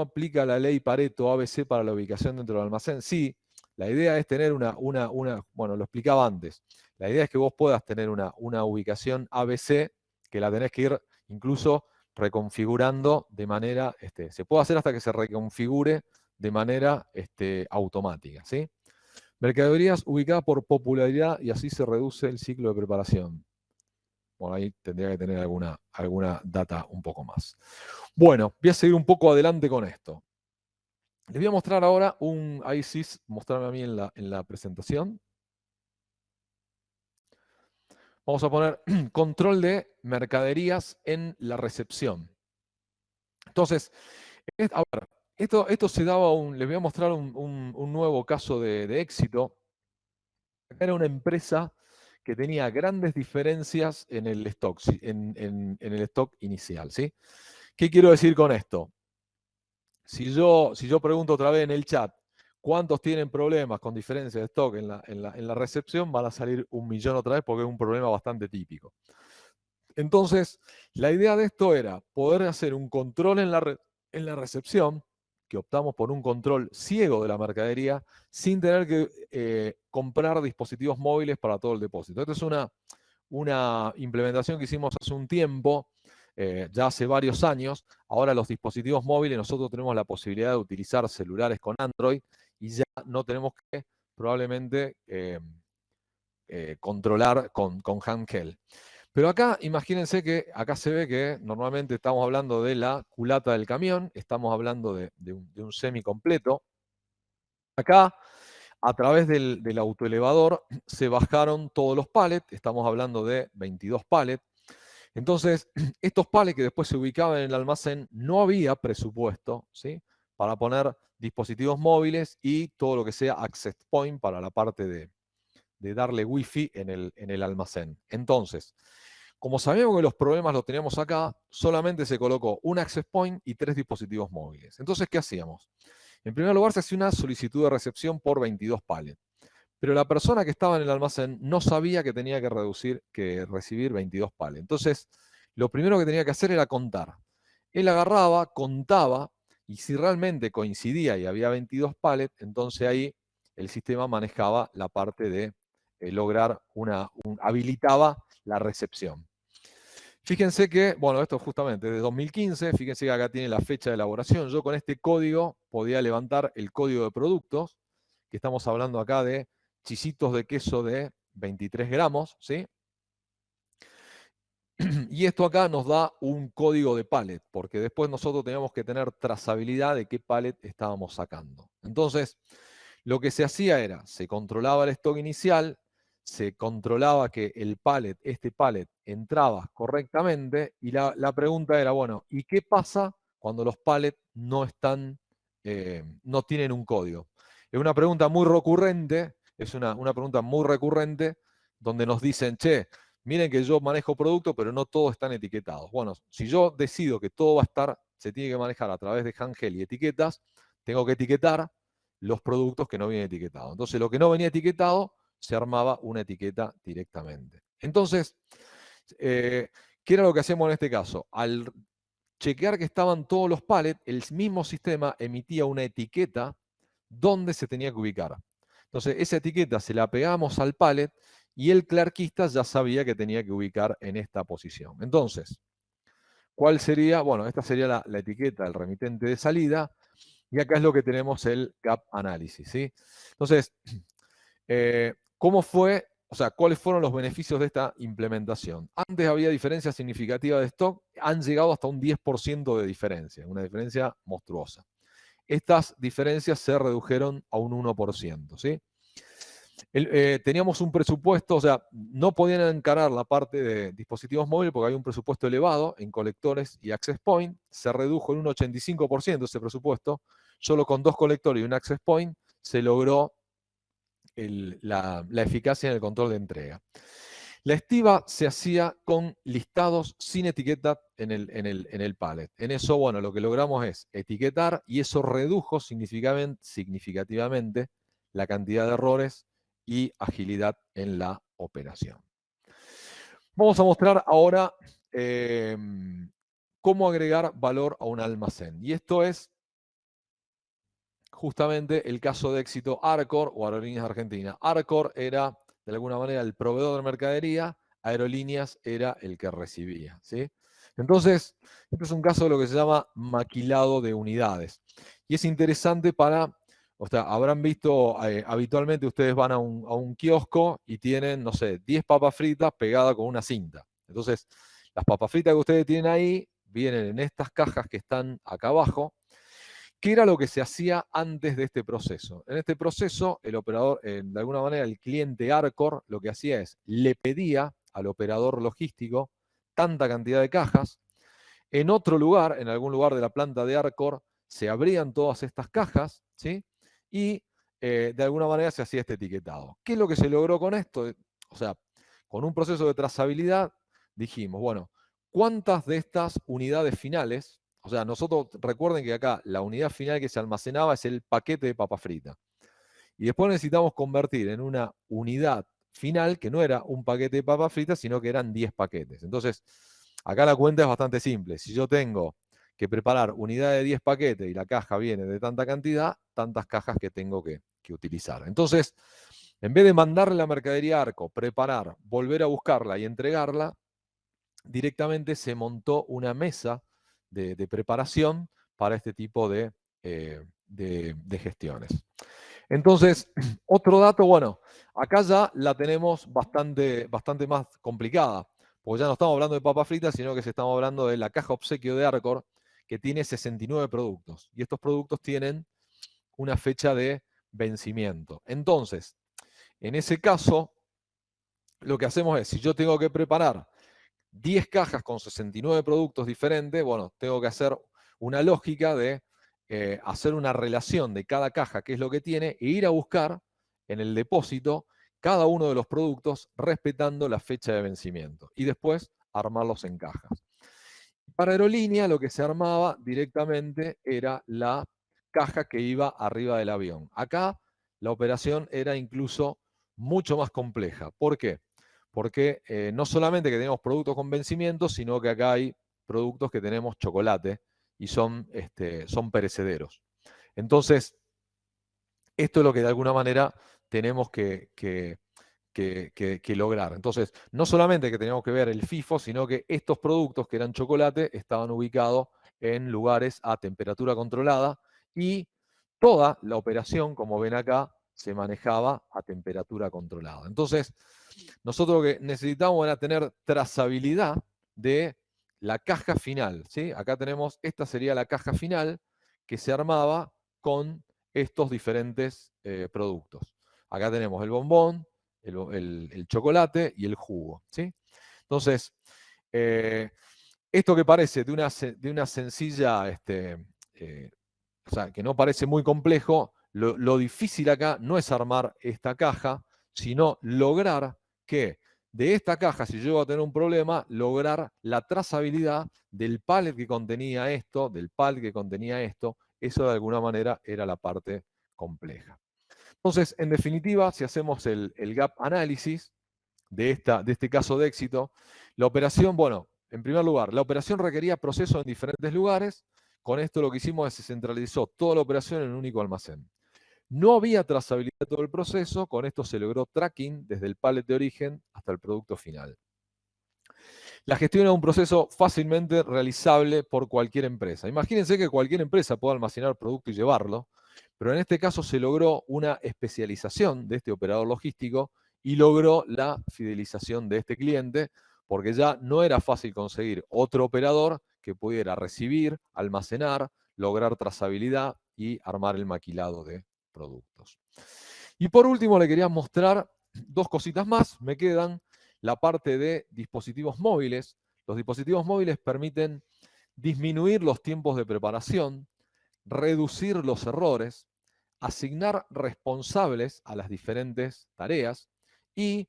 aplica la ley Pareto ABC para la ubicación dentro del almacén. Sí, la idea es tener bueno, lo explicaba antes, la idea es que vos puedas tener una ubicación ABC que la tenés que ir incluso reconfigurando de manera, se puede hacer hasta que se reconfigure de manera automática, ¿sí? Mercaderías ubicadas por popularidad y así se reduce el ciclo de preparación. Bueno, ahí tendría que tener alguna data un poco más. Bueno, voy a seguir un poco adelante con esto. Les voy a mostrar ahora ahí sí, mostrarme a mí en la presentación. Vamos a poner control de mercaderías en la recepción. Entonces, a ver, esto se daba les voy a mostrar un nuevo caso de éxito. Acá era una empresa que tenía grandes diferencias en el stock, en el stock inicial, ¿sí? ¿Qué quiero decir con esto? Si yo pregunto otra vez en el chat, ¿cuántos tienen problemas con diferencia de stock en la recepción? Van a salir 1.000.000 otra vez porque es un problema bastante típico. Entonces, la idea de esto era poder hacer un control en la recepción, que optamos por un control ciego de la mercadería, sin tener que comprar dispositivos móviles para todo el depósito. Esta es una implementación que hicimos hace un tiempo, ya hace varios años. Ahora los dispositivos móviles, nosotros tenemos la posibilidad de utilizar celulares con Android y ya no tenemos que probablemente controlar con handheld. Pero acá, imagínense que acá se ve que normalmente estamos hablando de la culata del camión, estamos hablando de un semi completo. Acá, a través del autoelevador, se bajaron todos los pallets, estamos hablando de 22 pallets. Entonces, estos pallets que después se ubicaban en el almacén, no había presupuesto, ¿sí?, para poner dispositivos móviles y todo lo que sea access point para la parte de darle wifi en el almacén. Entonces, como sabíamos que los problemas los teníamos acá, solamente se colocó un access point y 3 dispositivos móviles. Entonces, ¿qué hacíamos? En primer lugar, se hacía una solicitud de recepción por 22 pallets. Pero la persona que estaba en el almacén no sabía que tenía que recibir 22 pallets. Entonces, lo primero que tenía que hacer era contar. Él agarraba, contaba, y si realmente coincidía y había 22 pallets, entonces ahí el sistema manejaba la parte de lograr habilitaba la recepción. Fíjense que, bueno, esto justamente de 2015, fíjense que acá tiene la fecha de elaboración. Yo con este código podía levantar el código de productos, que estamos hablando acá de chisitos de queso de 23 gramos, ¿sí? Y esto acá nos da un código de pallet, porque después nosotros teníamos que tener trazabilidad de qué pallet estábamos sacando. Entonces, lo que se hacía era, se controlaba el stock inicial, se controlaba que este pallet entraba correctamente, y la pregunta era, bueno, ¿y qué pasa cuando los pallets no están, no tienen un código? Es una pregunta muy recurrente, una pregunta muy recurrente, donde nos dicen, che, miren que yo manejo productos, pero no todos están etiquetados. Bueno, si yo decido que todo va a estar, se tiene que manejar a través de handheld y etiquetas, tengo que etiquetar los productos que no vienen etiquetados. Entonces, lo que no venía etiquetado, se armaba una etiqueta directamente. Entonces, ¿qué era lo que hacemos en este caso? Al chequear que estaban todos los pallets, el mismo sistema emitía una etiqueta donde se tenía que ubicar. Entonces, esa etiqueta se la pegamos al pallet y el clerquista ya sabía que tenía que ubicar en esta posición. Entonces, ¿cuál sería? Bueno, esta sería la etiqueta del remitente de salida, y acá es lo que tenemos el gap analysis, ¿sí? Entonces, ¿cómo fue? O sea, ¿cuáles fueron los beneficios de esta implementación? Antes había diferencias significativas de stock, han llegado hasta un 10% de diferencia, una diferencia monstruosa. Estas diferencias se redujeron a un 1%, ¿sí? Teníamos un presupuesto, o sea, no podían encarar la parte de dispositivos móviles porque había un presupuesto elevado en colectores y access point, se redujo en un 85% ese presupuesto, solo con 2 colectores y un access point se logró la eficacia en el control de entrega. La estiva se hacía con listados sin etiqueta en el pallet. En eso, bueno, lo que logramos es etiquetar y eso redujo significativamente la cantidad de errores y agilidad en la operación. Vamos a mostrar ahora cómo agregar valor a un almacén. Y esto es justamente el caso de éxito Arcor o Aerolíneas Argentinas. Arcor era, de alguna manera, el proveedor de mercadería, Aerolíneas era el que recibía, ¿sí? Entonces, este es un caso de lo que se llama maquilado de unidades. Y es interesante o sea, habrán visto, habitualmente ustedes van a un kiosco y tienen, no sé, 10 papas fritas pegadas con una cinta. Entonces, las papas fritas que ustedes tienen ahí vienen en estas cajas que están acá abajo. ¿Qué era lo que se hacía antes de este proceso? En este proceso, el operador, de alguna manera, el cliente Arcor lo que hacía es, le pedía al operador logístico tanta cantidad de cajas. En otro lugar, en algún lugar de la planta de Arcor, se abrían todas estas cajas, ¿sí? Y de alguna manera se hacía este etiquetado. ¿Qué es lo que se logró con esto? O sea, con un proceso de trazabilidad, dijimos, bueno, ¿cuántas de estas unidades finales? O sea, nosotros recuerden que acá la unidad final que se almacenaba es el paquete de papa frita. Y después necesitamos convertir en una unidad final que no era un paquete de papa frita, sino que eran 10 paquetes. Entonces, acá la cuenta es bastante simple. Si yo tengo que preparar unidad de 10 paquetes y la caja viene de tanta cantidad, tantas cajas que tengo que utilizar. Entonces, en vez de mandarle la mercadería a Arco, preparar, volver a buscarla y entregarla, directamente se montó una mesa de preparación para este tipo de gestiones. Entonces, otro dato, bueno, acá ya la tenemos bastante más complicada, porque ya no estamos hablando de papas fritas, sino que estamos hablando de la caja obsequio de Arcor, que tiene 69 productos. Y estos productos tienen una fecha de vencimiento. Entonces, en ese caso, lo que hacemos es, si yo tengo que preparar 10 cajas con 69 productos diferentes, bueno, tengo que hacer una lógica de hacer una relación de cada caja, qué es lo que tiene, e ir a buscar en el depósito cada uno de los productos respetando la fecha de vencimiento y después armarlos en cajas. Para aerolínea lo que se armaba directamente era la caja que iba arriba del avión. Acá la operación era incluso mucho más compleja. ¿Por qué? Porque no solamente que tenemos productos con vencimiento, sino que acá hay productos que tenemos chocolate y son perecederos. Entonces, esto es lo que de alguna manera tenemos que lograr. Entonces, no solamente que teníamos que ver el FIFO, sino que estos productos que eran chocolate estaban ubicados en lugares a temperatura controlada y toda la operación, como ven acá, se manejaba a temperatura controlada. Entonces, nosotros lo que necesitamos era tener trazabilidad de la caja final, ¿sí? Acá tenemos, esta sería la caja final que se armaba con estos diferentes productos. Acá tenemos el bombón, el chocolate y el jugo, ¿sí? Entonces, esto que parece de una sencilla, o sea, que no parece muy complejo, lo difícil acá no es armar esta caja, sino lograr que de esta caja, si yo voy a tener un problema, lograr la trazabilidad del pallet que contenía esto, del pallet que contenía esto, eso de alguna manera era la parte compleja. Entonces, en definitiva, si hacemos el gap análisis de este caso de éxito, la operación, bueno, en primer lugar, la operación requería procesos en diferentes lugares. Con esto lo que hicimos es que se centralizó toda la operación en un único almacén. No había trazabilidad de todo el proceso, con esto se logró tracking desde el pallet de origen hasta el producto final. La gestión es un proceso fácilmente realizable por cualquier empresa. Imagínense que cualquier empresa pueda almacenar producto y llevarlo, pero en este caso se logró una especialización de este operador logístico y logró la fidelización de este cliente, porque ya no era fácil conseguir otro operador que pudiera recibir, almacenar, lograr trazabilidad y armar el maquilado de productos. Y por último le quería mostrar dos cositas más, me quedan la parte de dispositivos móviles. Los dispositivos móviles permiten disminuir los tiempos de preparación, reducir los errores, asignar responsables a las diferentes tareas y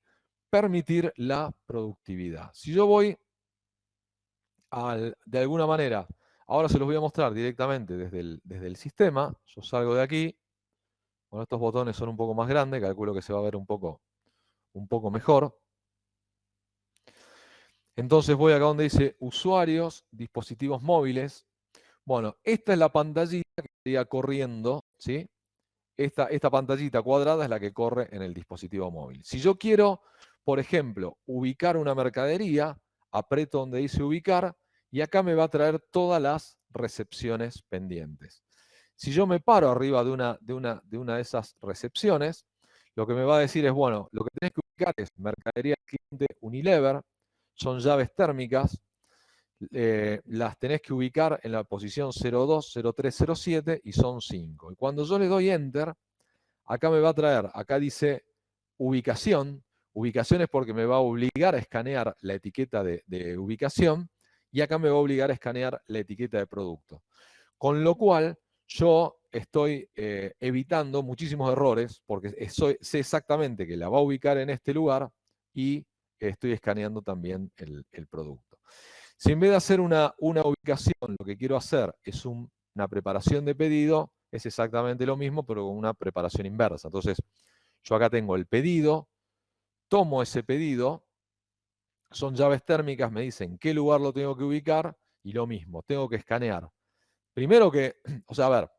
permitir la productividad. Si yo voy de alguna manera, ahora se los voy a mostrar directamente desde el sistema, yo salgo de aquí, bueno, estos botones son un poco más grandes, calculo que se va a ver un poco mejor. Entonces voy acá donde dice usuarios, dispositivos móviles. Bueno, esta es la pantallita que estaría corriendo, ¿sí? Esta pantallita cuadrada es la que corre en el dispositivo móvil. Si yo quiero, por ejemplo, ubicar una mercadería, aprieto donde dice ubicar y acá me va a traer todas las recepciones pendientes. Si yo me paro arriba de una de esas recepciones, lo que me va a decir es, bueno, lo que tenés que ubicar es mercadería cliente Unilever, son llaves térmicas, las tenés que ubicar en la posición 02, 03, 07 y son 5. Y cuando yo le doy Enter, acá me va a traer, acá dice ubicación. Ubicación es porque me va a obligar a escanear la etiqueta de ubicación y acá me va a obligar a escanear la etiqueta de producto. Con lo cual, yo estoy evitando muchísimos errores porque sé exactamente que la va a ubicar en este lugar y estoy escaneando también el producto. Si en vez de hacer una ubicación, lo que quiero hacer es una preparación de pedido, es exactamente lo mismo, pero con una preparación inversa. Entonces, yo acá tengo el pedido, tomo ese pedido, son llaves térmicas, me dicen qué lugar lo tengo que ubicar y lo mismo, tengo que escanear. Primero que, o sea, a ver,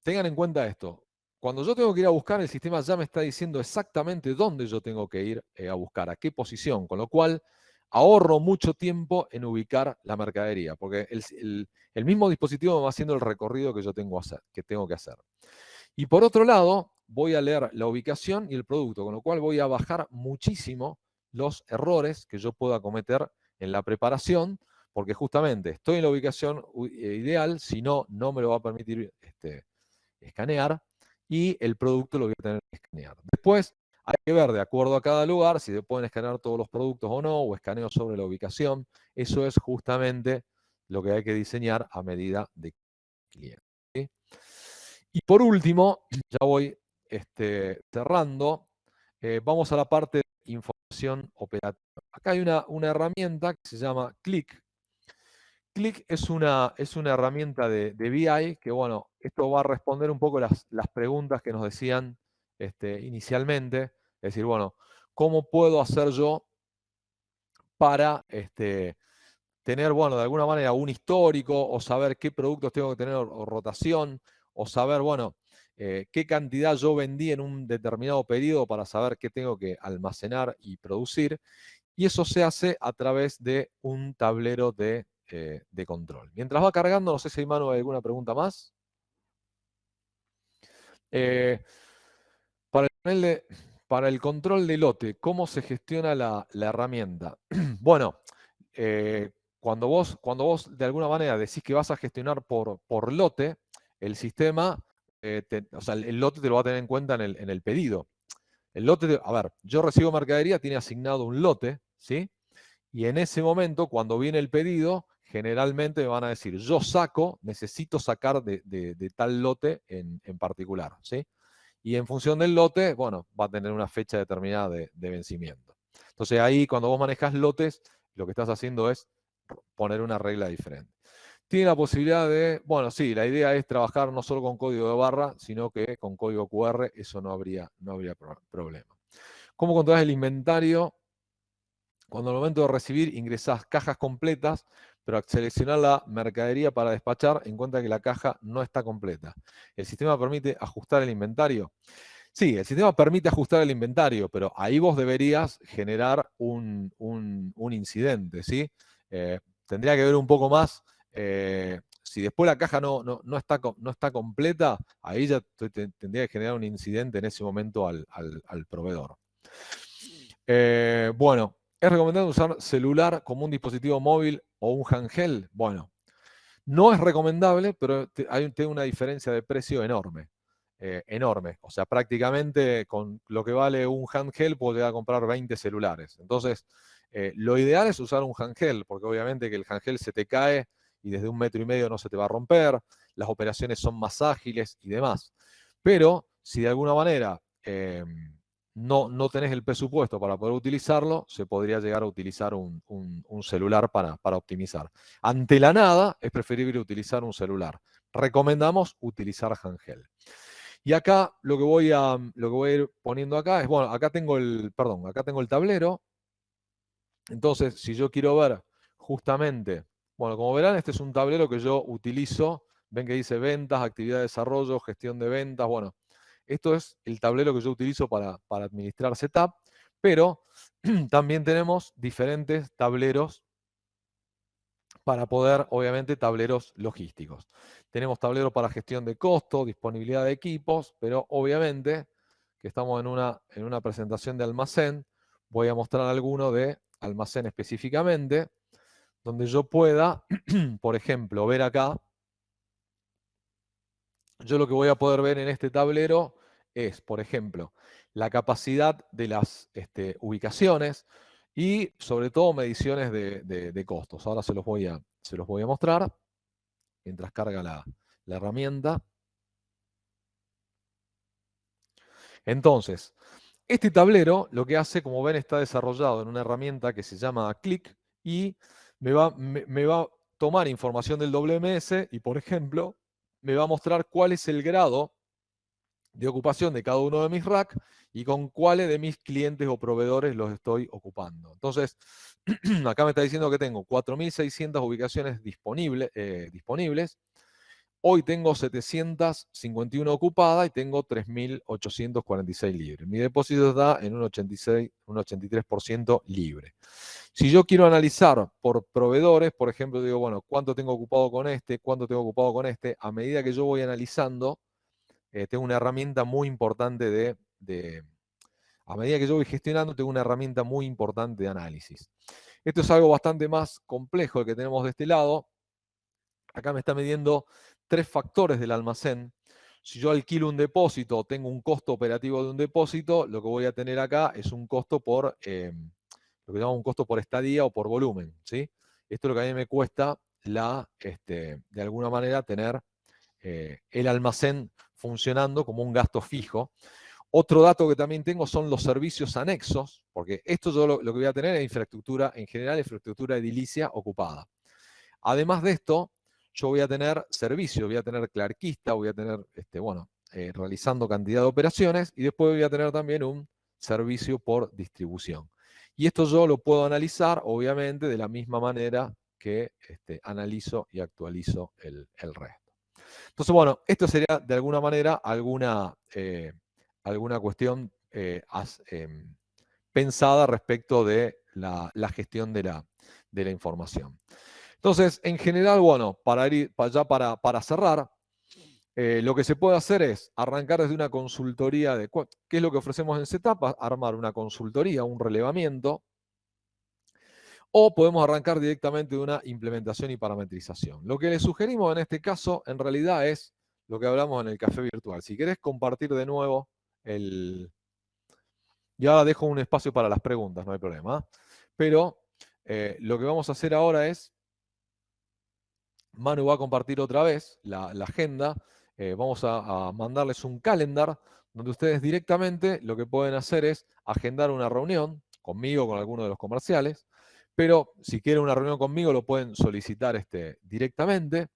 tengan en cuenta esto. Cuando yo tengo que ir a buscar, el sistema ya me está diciendo exactamente dónde yo tengo que ir a buscar, a qué posición, con lo cual ahorro mucho tiempo en ubicar la mercadería, porque el mismo dispositivo me va haciendo el recorrido que yo tengo que hacer. Y por otro lado, voy a leer la ubicación y el producto, con lo cual voy a bajar muchísimo los errores que yo pueda cometer en la preparación, porque justamente estoy en la ubicación ideal, si no, no me lo va a permitir escanear, y el producto lo voy a tener que escanear. Después hay que ver, de acuerdo a cada lugar, si se pueden escanear todos los productos o no, o escaneo sobre la ubicación. Eso es justamente lo que hay que diseñar a medida de cliente. ¿Sí? Y por último, ya voy cerrando, vamos a la parte de información operativa. Acá hay una herramienta que se llama Click. Click es una herramienta de BI que, bueno, esto va a responder un poco las preguntas que nos decían inicialmente. Es decir, bueno, ¿cómo puedo hacer yo para tener, bueno, de alguna manera un histórico, o saber qué productos tengo que tener o rotación, o saber, bueno, qué cantidad yo vendí en un determinado periodo para saber qué tengo que almacenar y producir? Y eso se hace a través de un tablero de control. Mientras va cargando, no sé si hay Manu hay alguna pregunta más. Eh, para el control de lote, ¿cómo se gestiona la herramienta? Bueno, eh, cuando vos de alguna manera decís que vas a gestionar por lote, el sistema, o sea, el lote te lo va a tener en cuenta en el pedido. El lote, a ver, yo recibo mercadería, tiene asignado un lote, ¿sí? Y en ese momento, cuando viene el pedido, generalmente me van a decir, yo necesito sacar de tal lote en particular, ¿sí? Y en función del lote, bueno, va a tener una fecha determinada de vencimiento. Entonces ahí, cuando vos manejas lotes, lo que estás haciendo es poner una regla diferente. Tiene la posibilidad de, bueno, sí, la idea es trabajar no solo con código de barra, sino que con código QR, eso no habría problema. ¿Cómo controlas el inventario? Cuando al momento de recibir ingresás cajas completas, pero al seleccionar la mercadería para despachar, encuentra que la caja no está completa. ¿El sistema permite ajustar el inventario? Sí, el sistema permite ajustar el inventario, pero ahí vos deberías generar un incidente, ¿sí? Tendría que ver un poco más. Si después la caja no está completa, ahí ya tendría que generar un incidente en ese momento al proveedor. Bueno, ¿es recomendable usar celular como un dispositivo móvil o un handheld? Bueno, no es recomendable, pero tiene una diferencia de precio enorme. Enorme. O sea, prácticamente con lo que vale un handheld puedo llegar a comprar 20 celulares. Entonces, lo ideal es usar un handheld, porque obviamente que el handheld se te cae y desde 1,5 metros no se te va a romper, las operaciones son más ágiles y demás. Pero si de alguna manera no tenés el presupuesto para poder utilizarlo, se podría llegar a utilizar un celular para optimizar. Ante la nada, es preferible utilizar un celular. Recomendamos utilizar handheld. Y acá lo que voy a ir poniendo acá es, bueno, acá tengo acá tengo el tablero. Entonces, si yo quiero ver justamente, bueno, como verán, este es un tablero que yo utilizo. Ven que dice ventas, actividad de desarrollo, gestión de ventas. Bueno, esto es el tablero que yo utilizo para administrar setup, pero también tenemos diferentes tableros para poder, obviamente, tableros logísticos. Tenemos tableros para gestión de costo, disponibilidad de equipos, pero obviamente que estamos en una presentación de almacén, voy a mostrar alguno de almacén específicamente, donde yo pueda, por ejemplo, ver acá, yo lo que voy a poder ver en este tablero es, por ejemplo, la capacidad de las ubicaciones y sobre todo mediciones de costos. Ahora se los voy a mostrar mientras carga la herramienta. Entonces, este tablero lo que hace, como ven, está desarrollado en una herramienta que se llama Click y me va a tomar información del WMS y, por ejemplo, me va a mostrar cuál es el grado de ocupación de cada uno de mis racks y con cuáles de mis clientes o proveedores los estoy ocupando. Entonces, acá me está diciendo que tengo 4.600 ubicaciones disponibles. Hoy tengo 751 ocupadas y tengo 3.846 libres. Mi depósito está en un 83% libre. Si yo quiero analizar por proveedores, por ejemplo, digo, bueno, ¿cuánto tengo ocupado con este? ¿Cuánto tengo ocupado con este? A medida que yo voy analizando tengo una herramienta muy importante a medida que yo voy gestionando, tengo una herramienta muy importante de análisis. Esto es algo bastante más complejo el que tenemos de este lado. Acá me está midiendo 3 factores del almacén. Si yo alquilo un depósito o tengo un costo operativo de un depósito, lo que voy a tener acá es un costo por, lo que llamamos un costo por estadía o por volumen, ¿sí? Esto es lo que a mí me cuesta de alguna manera tener el almacén funcionando como un gasto fijo. Otro dato que también tengo son los servicios anexos, porque esto yo lo que voy a tener es infraestructura, en general, infraestructura edilicia ocupada. Además de esto, yo voy a tener servicio, voy a tener clerquista, voy a tener, realizando cantidad de operaciones, y después voy a tener también un servicio por distribución. Y esto yo lo puedo analizar, obviamente, de la misma manera que analizo y actualizo el resto. Entonces, bueno, esto sería de alguna manera alguna cuestión pensada respecto de la gestión de la información. Entonces, en general, bueno, para cerrar, lo que se puede hacer es arrancar desde una consultoría de qué es lo que ofrecemos en Setup, armar una consultoría, un relevamiento, o podemos arrancar directamente de una implementación y parametrización. Lo que les sugerimos en este caso, en realidad, es lo que hablamos en el café virtual. Si querés compartir de nuevo y ahora dejo un espacio para las preguntas, no hay problema. Pero lo que vamos a hacer ahora es, Manu va a compartir otra vez la agenda. Vamos a mandarles un calendar donde ustedes directamente lo que pueden hacer es agendar una reunión conmigo, con alguno de los comerciales. Pero si quieren una reunión conmigo, lo pueden solicitar directamente.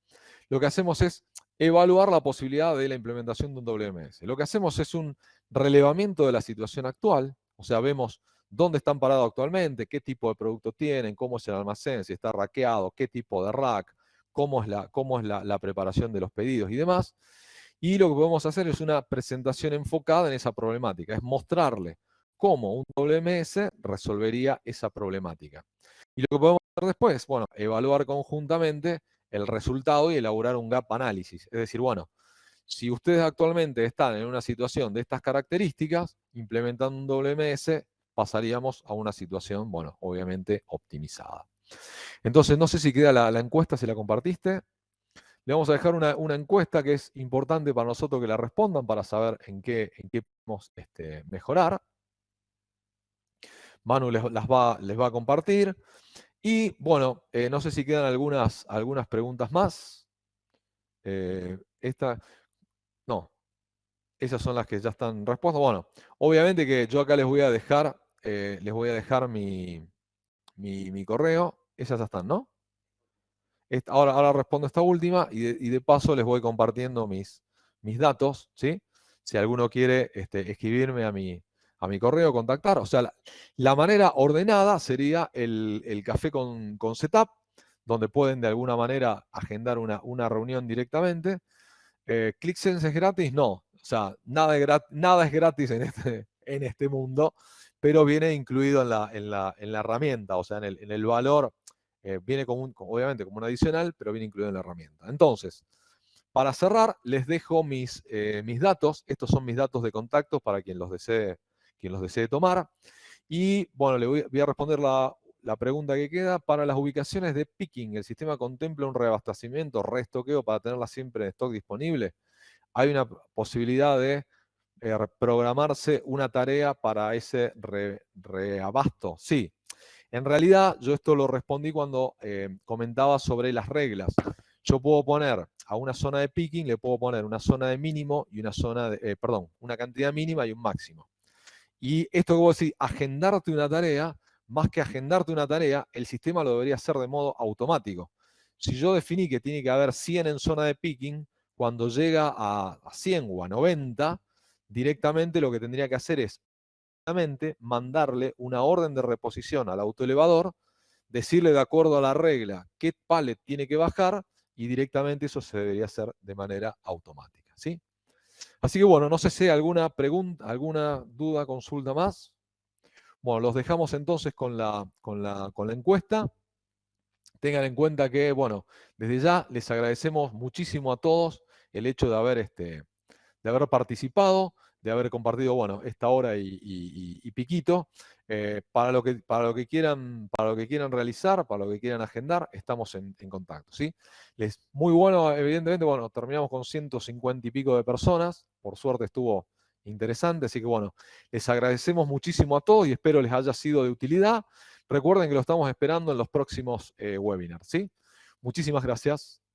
Lo que hacemos es evaluar la posibilidad de la implementación de un WMS. Lo que hacemos es un relevamiento de la situación actual, o sea, vemos dónde están parados actualmente, qué tipo de producto tienen, cómo es el almacén, si está rackeado, qué tipo de rack, cómo es la preparación de los pedidos y demás. Y lo que podemos hacer es una presentación enfocada en esa problemática, es mostrarle cómo un WMS resolvería esa problemática. Y lo que podemos hacer después, bueno, evaluar conjuntamente el resultado y elaborar un gap análisis. Es decir, bueno, si ustedes actualmente están en una situación de estas características, implementando un WMS, pasaríamos a una situación, bueno, obviamente optimizada. Entonces, no sé si queda la encuesta, si la compartiste. Le vamos a dejar una encuesta que es importante para nosotros que la respondan para saber en qué podemos mejorar. Manu les va a compartir. Y bueno, no sé si quedan algunas preguntas más. No, esas son las que ya están respuestas. Bueno, obviamente que yo acá les voy a dejar mi correo. Esas ya están, ¿no? Ahora respondo esta última y de paso les voy compartiendo mis datos, ¿sí? Si alguno quiere escribirme a mi correo, contactar. O sea, la manera ordenada sería el café con Setup, donde pueden de alguna manera agendar una reunión directamente. ClickSense es gratis, no. O sea, nada es gratis en este mundo, pero viene incluido en la herramienta, o sea, en el valor. Viene obviamente como un adicional, pero viene incluido en la herramienta. Entonces, para cerrar, les dejo mis datos. Estos son mis datos de contacto para quien los desee tomar. Y bueno, voy a responder la pregunta que queda. Para las ubicaciones de picking, ¿el sistema contempla un reabastecimiento, reestoqueo para tenerla siempre en stock disponible? Hay una posibilidad de programarse una tarea para ese reabasto. Sí, en realidad yo esto lo respondí cuando comentaba sobre las reglas. Yo puedo poner a una zona de picking, le puedo poner una zona de mínimo y una cantidad mínima y un máximo. Y esto que vos decís, agendarte una tarea, más que agendarte una tarea, el sistema lo debería hacer de modo automático. Si yo definí que tiene que haber 100 en zona de picking, cuando llega a 100 o a 90, directamente lo que tendría que hacer es mandarle una orden de reposición al autoelevador, decirle de acuerdo a la regla qué pallet tiene que bajar y directamente eso se debería hacer de manera automática, ¿sí? Así que bueno, no sé si hay alguna pregunta, alguna duda, consulta más. Bueno, los dejamos entonces con la encuesta. Tengan en cuenta que, bueno, desde ya les agradecemos muchísimo a todos el hecho de haber de haber participado, de haber compartido, bueno, esta hora y piquito. Para lo que quieran realizar, para lo que quieran agendar, estamos en contacto, ¿sí? Muy bueno, evidentemente, bueno, terminamos con 150 y pico de personas, por suerte estuvo interesante, así que bueno, les agradecemos muchísimo a todos y espero les haya sido de utilidad. Recuerden que lo estamos esperando en los próximos webinars, ¿sí? Muchísimas gracias.